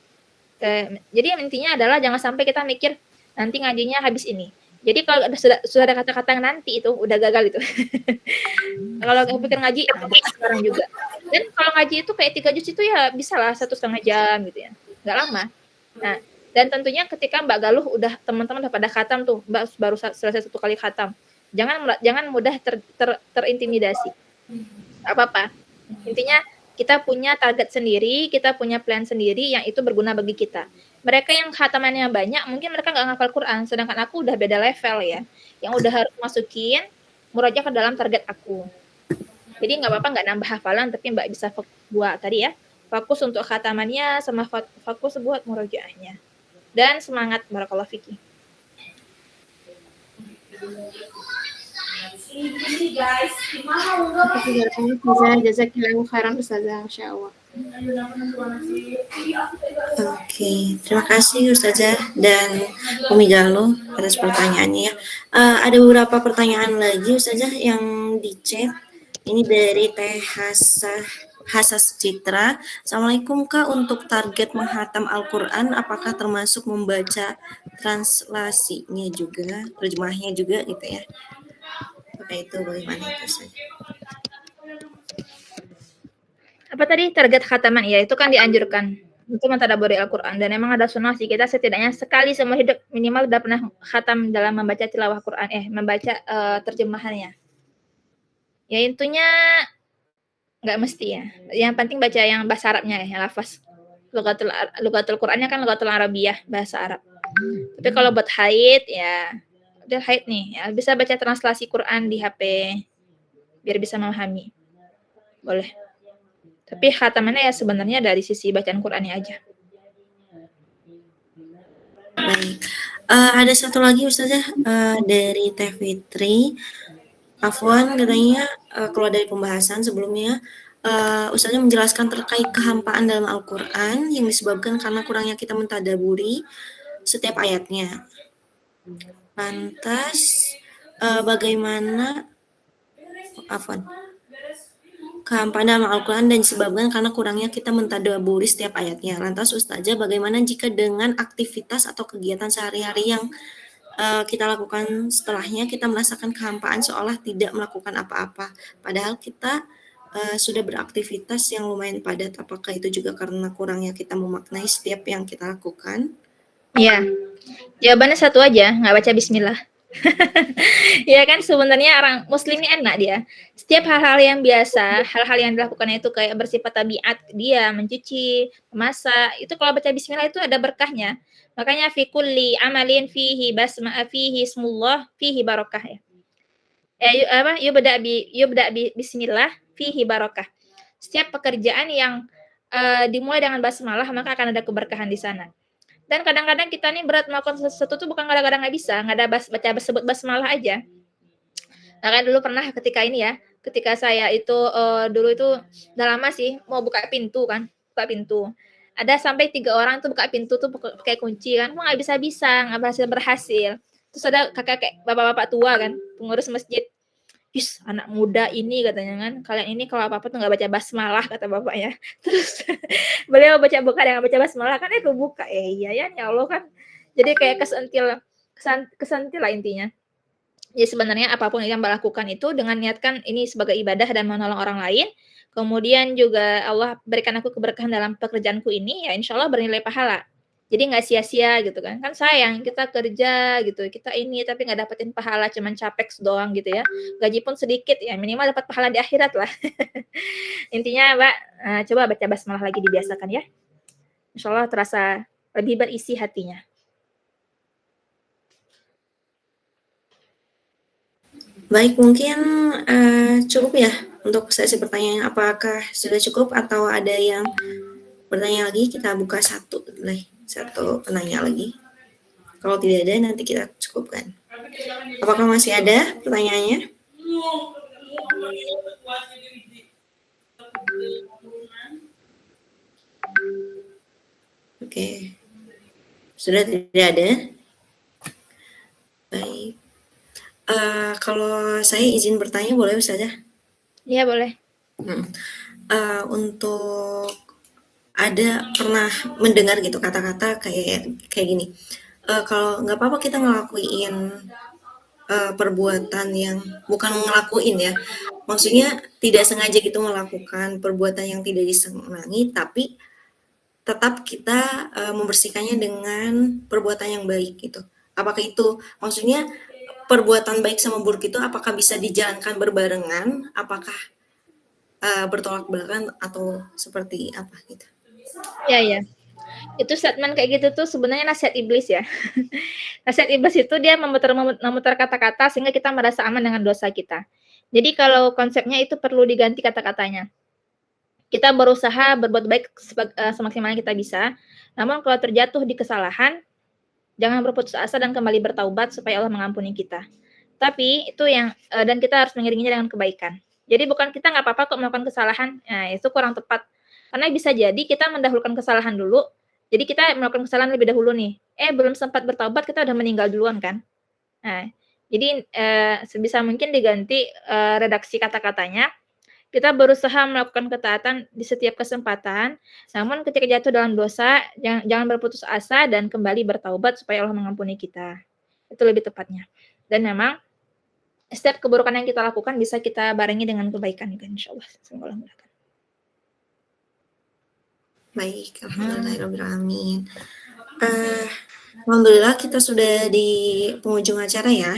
Speaker 4: Jadi intinya adalah jangan sampai kita mikir nanti ngajinya habis ini. Jadi kalau sudah ada kata-kata nanti itu udah gagal itu. Kalau pikir ngaji sekarang juga. Dan kalau ngaji itu kayak 3 juz itu ya bisa lah 1,5 jam gitu ya, nggak lama. Nah, dan tentunya ketika Mbak Galuh teman-teman udah pada khatam tuh, Mbak baru selesai 1 kali khatam. Jangan mudah terintimidasi. Gak apa-apa. Intinya kita punya target sendiri, kita punya plan sendiri yang itu berguna bagi kita. Mereka yang khatamannya banyak, mungkin mereka nggak ngafal Quran, sedangkan aku udah beda level ya, yang udah harus masukin murojaah ke dalam target aku. Jadi nggak apa-apa nggak nambah hafalan, tapi Mbak bisa buat tadi ya, fokus untuk khatamannya sama fokus buat murojaahnya. Dan semangat, barakallahu fiki.
Speaker 6: Jazakillahu khairan Ustazah, Masya Allah.
Speaker 1: Oke, terima kasih Ustazah dan Umi Galuh atas pertanyaannya ya. Ada beberapa pertanyaan lagi Ustazah yang di chat. Ini dari Teh Hasas Citra. Assalamualaikum Kak, untuk target menghatam Al-Quran apakah termasuk membaca translasinya juga, terjemahnya juga gitu ya? Apakah itu bagaimana itu Ustazah?
Speaker 4: Apa tadi target khataman? Ya, itu kan dianjurkan untuk mentadaburi Al-Quran. Dan memang ada sunnah sih, kita setidaknya sekali seumur hidup minimal udah pernah khatam dalam membaca tilawah Quran, membaca terjemahannya. Ya intinya nggak mesti ya. Yang penting baca yang bahasa Arabnya ya, lafaz. Lugatul Qurannya kan lugatul Arabiyah, bahasa Arab. Tapi kalau buat haid ya udah haid nih, ya bisa baca translasi Quran di HP biar bisa memahami. Boleh. Tapi khatamannya ya sebenarnya dari sisi bacaan Qurannya aja.
Speaker 1: Baik. Ada satu lagi Ustazah dari Teh Fitri. Afwan katanya kalau dari pembahasan sebelumnya Ustazah menjelaskan terkait kehampaan dalam Al-Quran yang disebabkan karena kurangnya kita mentadaburi setiap ayatnya. Lantas bagaimana kehampaan dalam Al-Quran dan disebabkan karena kurangnya kita mentadaburi setiap ayatnya. Lantas Ustazah bagaimana jika dengan aktivitas atau kegiatan sehari-hari yang kita lakukan setelahnya kita merasakan kehampaan seolah tidak melakukan apa-apa. Padahal kita sudah beraktivitas yang lumayan padat. Apakah itu juga karena kurangnya kita memaknai setiap yang kita lakukan?
Speaker 4: Iya. Jawabannya satu aja, nggak baca bismillah. Ya kan sebenarnya orang muslim ini enak dia. Setiap hal-hal yang biasa, hal-hal yang dilakukannya itu kayak bersifat tabiat dia, mencuci, memasak, itu kalau baca bismillah itu ada berkahnya. Makanya fi kulli amalin fihi fihi ismullah fihi barakah ya. Yubda bi bismillah fihi barakah. Setiap pekerjaan yang dimulai dengan basmalah maka akan ada keberkahan di sana. Dan kadang-kadang kita nih berat melakukan sesuatu tuh bukan kadang-kadang nggak bisa, nggak ada sebut basmalah aja. Nah kan dulu pernah ketika saya itu dulu itu udah lama sih mau buka pintu. Ada sampai 3 orang tuh buka pintu tuh pakai kunci kan, nggak bisa berhasil. Terus ada kakek bapak-bapak tua kan, pengurus masjid. Anak muda ini katanya kan, kalian ini kalau apa-apa tuh nggak baca basmalah kata bapaknya. Terus beliau buka dengan baca basmalah kan itu buka. Iya ya Allah kan. Jadi kayak kesentil lah intinya. Jadi sebenarnya apapun yang Mbak lakukan itu dengan niatkan ini sebagai ibadah dan menolong orang lain. Kemudian juga Allah berikan aku keberkahan dalam pekerjaanku ini, ya insya Allah bernilai pahala. Jadi nggak sia-sia gitu kan. Kan sayang kita kerja gitu, kita ini tapi nggak dapetin pahala, cuman capek doang gitu ya. Gaji pun sedikit ya, minimal dapat pahala di akhirat lah. Intinya Mbak, coba baca basmalah lagi dibiasakan ya. Insya Allah terasa lebih berisi hatinya.
Speaker 1: Baik, mungkin cukup ya untuk sesi pertanyaan. Apakah sudah cukup atau ada yang bertanya lagi? Kita buka satu penanya lagi. Kalau tidak ada, nanti kita cukupkan. Apakah masih ada pertanyaannya? Oke. Sudah tidak ada? Baik. Kalau saya izin bertanya boleh Ustazah?
Speaker 4: Iya boleh.
Speaker 1: Untuk ada pernah mendengar gitu kata-kata kayak gini. Kalau nggak apa-apa kita ngelakuin perbuatan yang bukan ngelakuin ya, maksudnya tidak sengaja gitu melakukan perbuatan yang tidak disenangi, tapi tetap kita membersihkannya dengan perbuatan yang baik gitu. Apakah itu maksudnya perbuatan baik sama buruk itu apakah bisa dijalankan berbarengan, apakah bertolak belakang atau seperti apa gitu.
Speaker 4: Ya. Itu statement kayak gitu tuh sebenarnya nasihat iblis ya. Nasihat iblis itu dia memutar kata-kata sehingga kita merasa aman dengan dosa kita. Jadi kalau konsepnya itu perlu diganti kata-katanya. Kita berusaha berbuat baik semaksimal yang kita bisa. Namun kalau terjatuh di kesalahan, jangan berputus asa dan kembali bertaubat supaya Allah mengampuni kita. Tapi itu yang dan kita harus mengiringinya dengan kebaikan. Jadi bukan kita nggak apa-apa kok melakukan kesalahan, nah itu kurang tepat. Karena bisa jadi kita mendahulukan kesalahan dulu, jadi kita melakukan kesalahan lebih dahulu nih. Belum sempat bertaubat kita udah meninggal duluan kan. Nah, jadi sebisa mungkin diganti redaksi kata-katanya. Kita berusaha melakukan ketaatan di setiap kesempatan, namun ketika jatuh dalam dosa, jangan berputus asa dan kembali bertaubat supaya Allah mengampuni kita. Itu lebih tepatnya. Dan memang setiap keburukan yang kita lakukan bisa kita barengi dengan kebaikan juga insyaallah. Semoga Allah memudahkan.
Speaker 1: Baik, alhamdulillahirobbilalamin. Alhamdulillah kita sudah di penghujung acara ya.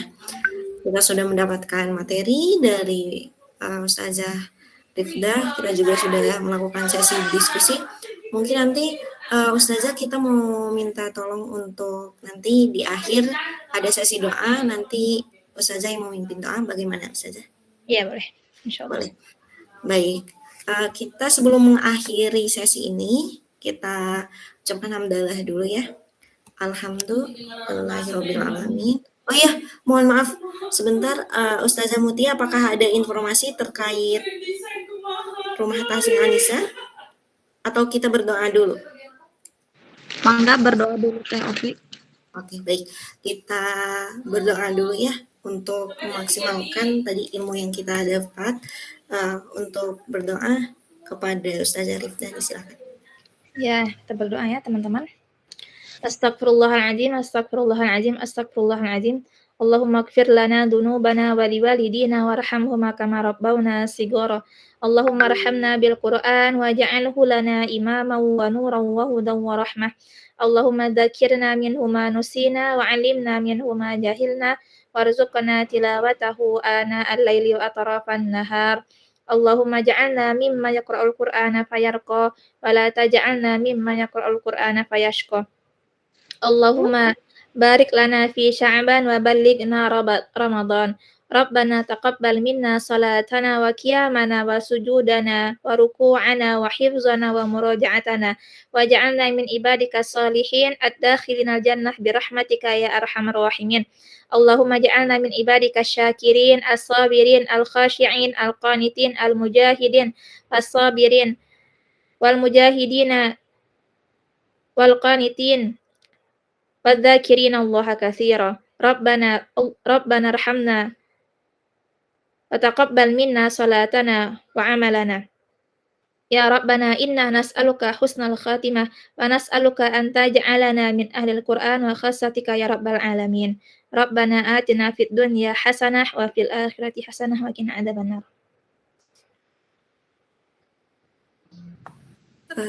Speaker 1: Kita sudah mendapatkan materi dari Ustazah Rifdah. Kita juga sudah melakukan sesi diskusi. Mungkin nanti Ustazah kita mau minta tolong untuk nanti di akhir ada sesi doa. Nanti Ustazah yang memimpin doa. Bagaimana Ustazah?
Speaker 4: Iya boleh, insyaallah.
Speaker 1: Boleh. Baik. Kita sebelum mengakhiri sesi ini, kita ucapkan hamdalah dulu ya. Alhamdulillahirobbilalamin. Oh iya, mohon maaf sebentar, Ustazah Mutia, apakah ada informasi terkait Rumah Tahsin Anisa? Atau kita berdoa dulu?
Speaker 3: Mangga berdoa dulu Teh Ovi.
Speaker 1: Oke, baik. Kita berdoa dulu ya untuk memaksimalkan tadi ilmu yang kita dapat. Untuk berdoa kepada Ustazah Rifdah, silakan.
Speaker 4: Ya, kita berdoa ya teman-teman. Astagfirullahaladzim, astagfirullahaladzim, astagfirullahaladzim. Allahumma gfir lana dunubana wa liwalidina warhamhuma kama rabbawna sigara. Allahumma rahamna bil Qur'an waj'alhu lana imaman wa nuran wa hudan wa rahmah. Allahumma dzakirna minhu ma nusina wa 'allimna minhu ma jahilna warzuqna tilawatahu ana al-laili wa atrafan nahar. Allahumma ja'alna mimma yaqra'ul Qur'ana fayarqa wa la taj'alna mimma yaqra'ul Qur'ana fayashqa. Allahumma barik lana fi Sya'ban wa ballighna Ramadan. Rabbana taqabbal minna salatana wa qiyamana wa sujudana wa ruku'ana wa hifzana wa muraja'atana waj'alna min ibadika salihin ad-dakhilina al-jannah birahmatika ya arhamar rahimin. Allahumma ja'alna min ibadika syakirin as-sabirin al-khashi'in al-qanitin al-mujahidin as-sabirin wal mujahidina wal qanitin wadh-dhakirina Allaha katsira. Rabbana arhamna wa taqabbal minna salatana wa amalana. Ya Rabbana inna nas'aluka husnal khatimah wa nas'aluka an taj'alana min ahlil Qur'an wa khassatika ya rabbal alamin. Rabbana atina fid dunya hasanah wa fil akhirati hasanah wa qina adzabannar.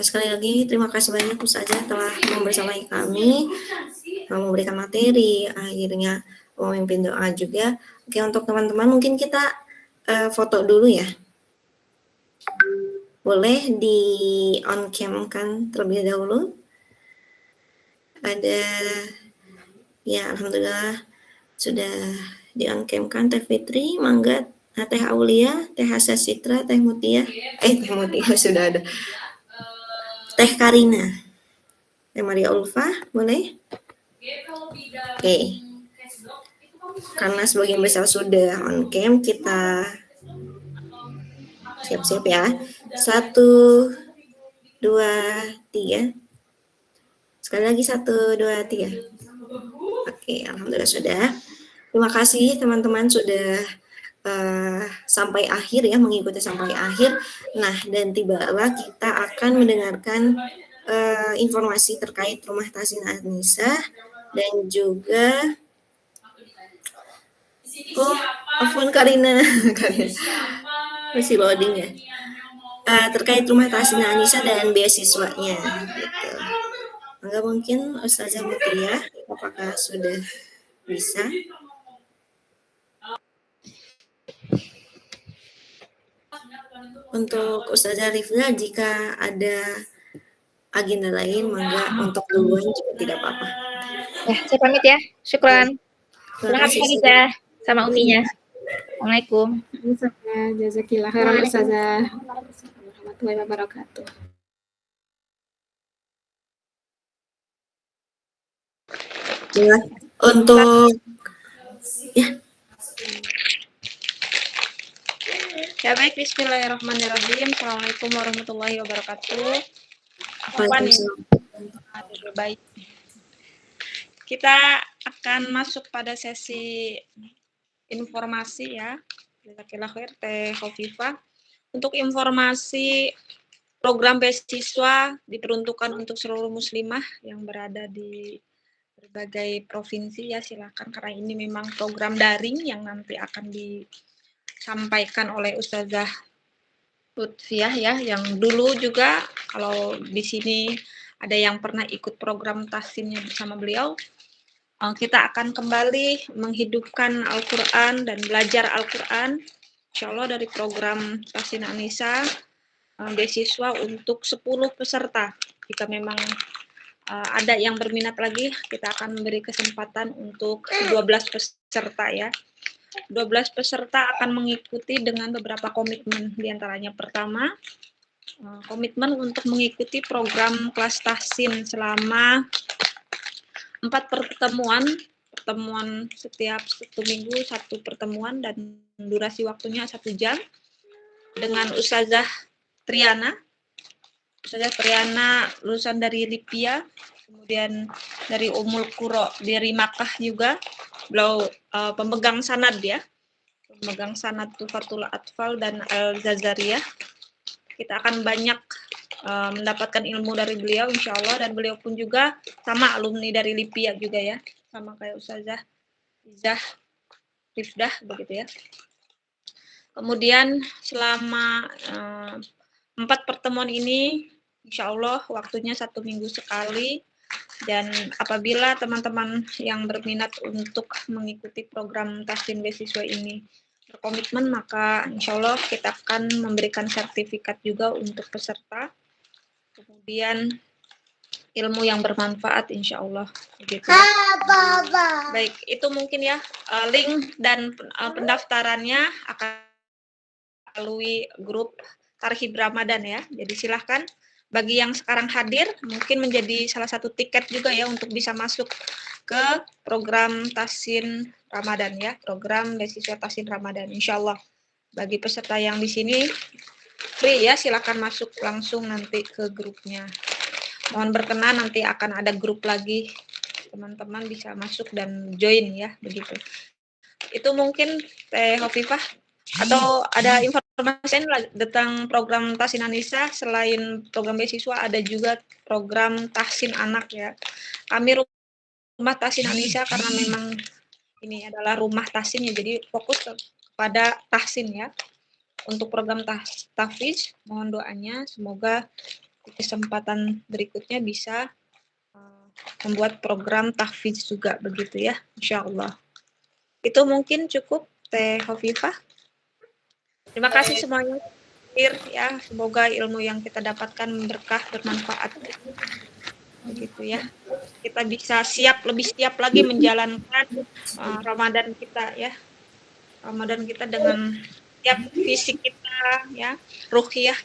Speaker 1: Sekali lagi terima kasih banyak Ustazah telah membersamai kami, memberikan materi, akhirnya memimpin doa juga. Oke, untuk teman-teman mungkin kita foto dulu ya. Boleh di on cam kan terlebih dahulu. Ada, ya alhamdulillah sudah di on cam kan Teh Fitri, Mangga, Teh Aulia, Teh Hasa Citra, Teh Mutia. Teh Mutia sudah ada. Teh Karina, Teh Maria Ulfa, boleh? Oke. Karena sebagian besar sudah on cam, kita siap-siap ya. 1, 2, 3. Sekali lagi 1, 2, 3. Oke, alhamdulillah sudah. Terima kasih teman-teman sudah sampai akhir ya, mengikuti sampai akhir. Nah, dan tibalah kita akan mendengarkan informasi terkait Rumah Tahsin Anisa dan juga Afwan Karina masih loading ya, terkait Rumah Tahsin Anisa dan beasiswanya gitu. Enggak, mungkin Ustazah Mutia apakah sudah bisa? Untuk Ustazah Rifda, jika ada agenda lain, mangga untuk duluan juga tidak apa-apa.
Speaker 4: Ya, saya pamit ya. Syukran.
Speaker 1: Terima
Speaker 4: Selamat
Speaker 1: kasih.
Speaker 4: Khadijah sama uminya. Assalamualaikum.
Speaker 6: Jazakillah khairan Ustazah. Warahmatullahi wabarakatuh.
Speaker 1: Ya, untuk
Speaker 3: Ya baik, bismillahirrahmanirrahim. Assalamualaikum warahmatullahi wabarakatuh.
Speaker 1: Waalaikumsalam.
Speaker 3: Baik. Kita akan masuk pada sesi informasi ya. Jazakallah khair Teh Khofifah. Untuk informasi program beasiswa diperuntukkan untuk seluruh muslimah yang berada di berbagai provinsi ya, silakan, karena ini memang program daring yang nanti akan disampaikan oleh Ustazah Lutfiah ya, yang dulu juga kalau di sini ada yang pernah ikut program tahsinnya bersama beliau. Kita akan kembali menghidupkan Al-Quran dan belajar Al-Quran, insya Allah dari program Tahsin Anisa, beasiswa untuk 10 peserta. Jika memang ada yang berminat lagi, kita akan memberi kesempatan untuk 12 peserta ya. 12 peserta akan mengikuti dengan beberapa komitmen, diantaranya pertama, komitmen untuk mengikuti program kelas tahsin selama 4 pertemuan setiap 1 minggu 1 pertemuan dan durasi waktunya 1 jam dengan Ustazah Triana. Ustazah Triana lulusan dari Lipia, kemudian dari Ummul Qura dari Makkah juga. Beliau pemegang sanad ya, pemegang sanad Tufatul Atfal dan Al-Zazariyah. Kita akan banyak mendapatkan ilmu dari beliau insya Allah, dan beliau pun juga sama alumni dari Lipia juga ya, sama kayak Ustazah Izzah Rifdah begitu ya. Kemudian selama 4 pertemuan ini insya Allah waktunya 1 minggu sekali, dan apabila teman-teman yang berminat untuk mengikuti program tahsin beasiswa ini berkomitmen, maka insya Allah kita akan memberikan sertifikat juga untuk peserta. Kemudian ilmu yang bermanfaat insya Allah begitu ya. Baik, itu mungkin ya link dan pendaftarannya akan melalui grup Tarhib Ramadan ya. Jadi silahkan bagi yang sekarang hadir mungkin menjadi salah satu tiket juga ya untuk bisa masuk ke program Tahsin Ramadan ya, program beasiswa Tahsin Ramadan insya Allah. Bagi peserta yang di sini free ya, silakan masuk langsung nanti ke grupnya. Mohon berkenan, nanti akan ada grup lagi, teman-teman bisa masuk dan join ya, begitu. Itu mungkin Teh Khofifah, atau ada informasi tentang program Tahsin Anisa. Selain program beasiswa ada juga program Tahsin Anak ya. Kami rumah Tahsin Anisa karena memang ini adalah rumah tahsin ya, jadi fokus pada tahsin ya. Untuk program tahfiz, mohon doanya semoga di kesempatan berikutnya bisa membuat program tahfiz juga begitu ya, insya Allah. Itu mungkin cukup Teh Khofifah. Terima kasih semuanya ya, semoga ilmu yang kita dapatkan berkah, bermanfaat begitu ya. Kita bisa lebih siap lagi menjalankan Ramadan kita ya. Ramadan kita dengan siap fisik kita ya, ruhiyah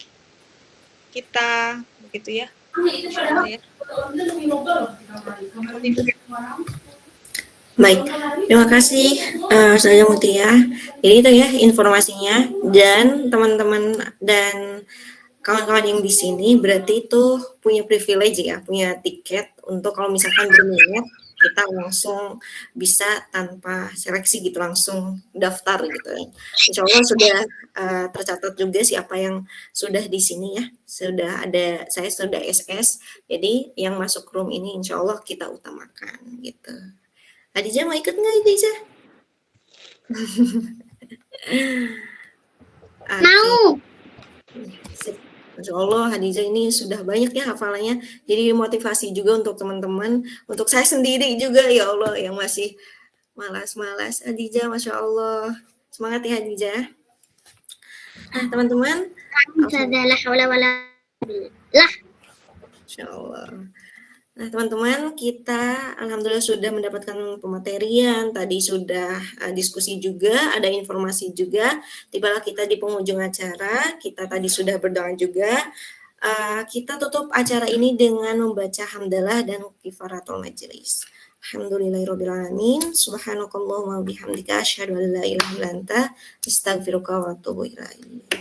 Speaker 3: kita begitu ya. Ya.
Speaker 1: Baik, terima kasih Ustazah Mutia. Jadi itu ya informasinya, dan teman-teman dan kawan-kawan yang di sini berarti itu punya privilege ya, punya tiket untuk kalau misalkan berminat kita langsung bisa tanpa seleksi gitu langsung daftar gitu ya. Insya Allah sudah tercatat juga siapa yang sudah di sini ya, sudah ada, saya sudah SS, jadi yang masuk room ini insya Allah kita utamakan gitu. Khadijah mau ikut nggak Khadijah?
Speaker 5: Mau.
Speaker 1: Masya Allah, Khadijah ini sudah banyak ya hafalannya. Jadi motivasi juga untuk teman-teman, untuk saya sendiri juga ya Allah yang masih malas-malas. Khadijah, Masya Allah. Semangat ya Khadijah. Nah, teman-teman,
Speaker 5: Ustazah, la haula wala lah.
Speaker 1: insyaallah. Nah, teman-teman, kita alhamdulillah sudah mendapatkan pematerian, tadi sudah diskusi juga, ada informasi juga. Tibalah kita di penghujung acara, kita tadi sudah berdoa juga. Kita tutup acara ini dengan membaca hamdalah dan kifaratul majelis. Alhamdulillahirrabbilalamin. Subhanakallahumma bihamdika asyhadu an la ilaha illa anta astaghfiruka wa atubu ilaik.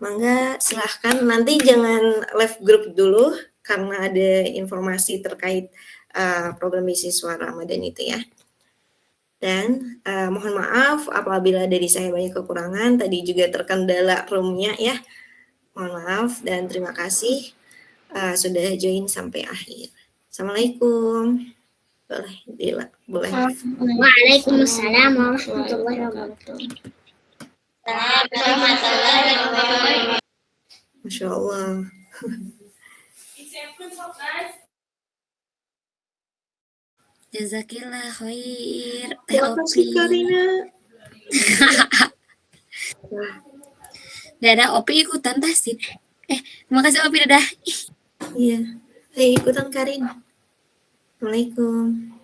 Speaker 1: Mangga silahkan, nanti jangan live group dulu karena ada informasi terkait program beasiswa Ramadan itu ya. Dan mohon maaf apabila dari saya banyak kekurangan, tadi juga terkendala roomnya ya. Mohon maaf dan terima kasih sudah join sampai akhir. Assalamualaikum. Boleh.
Speaker 5: Waalaikumsalam warahmatullahi wabarakatuh.
Speaker 1: Masya Allah.
Speaker 7: Jazakillah khair. Teh
Speaker 1: Terima kasih
Speaker 7: Opi.
Speaker 1: Karina.
Speaker 7: Dadah Opi ikutan tasin. Terima kasih Opi dadah.
Speaker 1: Iya. Ayo ikutan Karin. Assalamualaikum.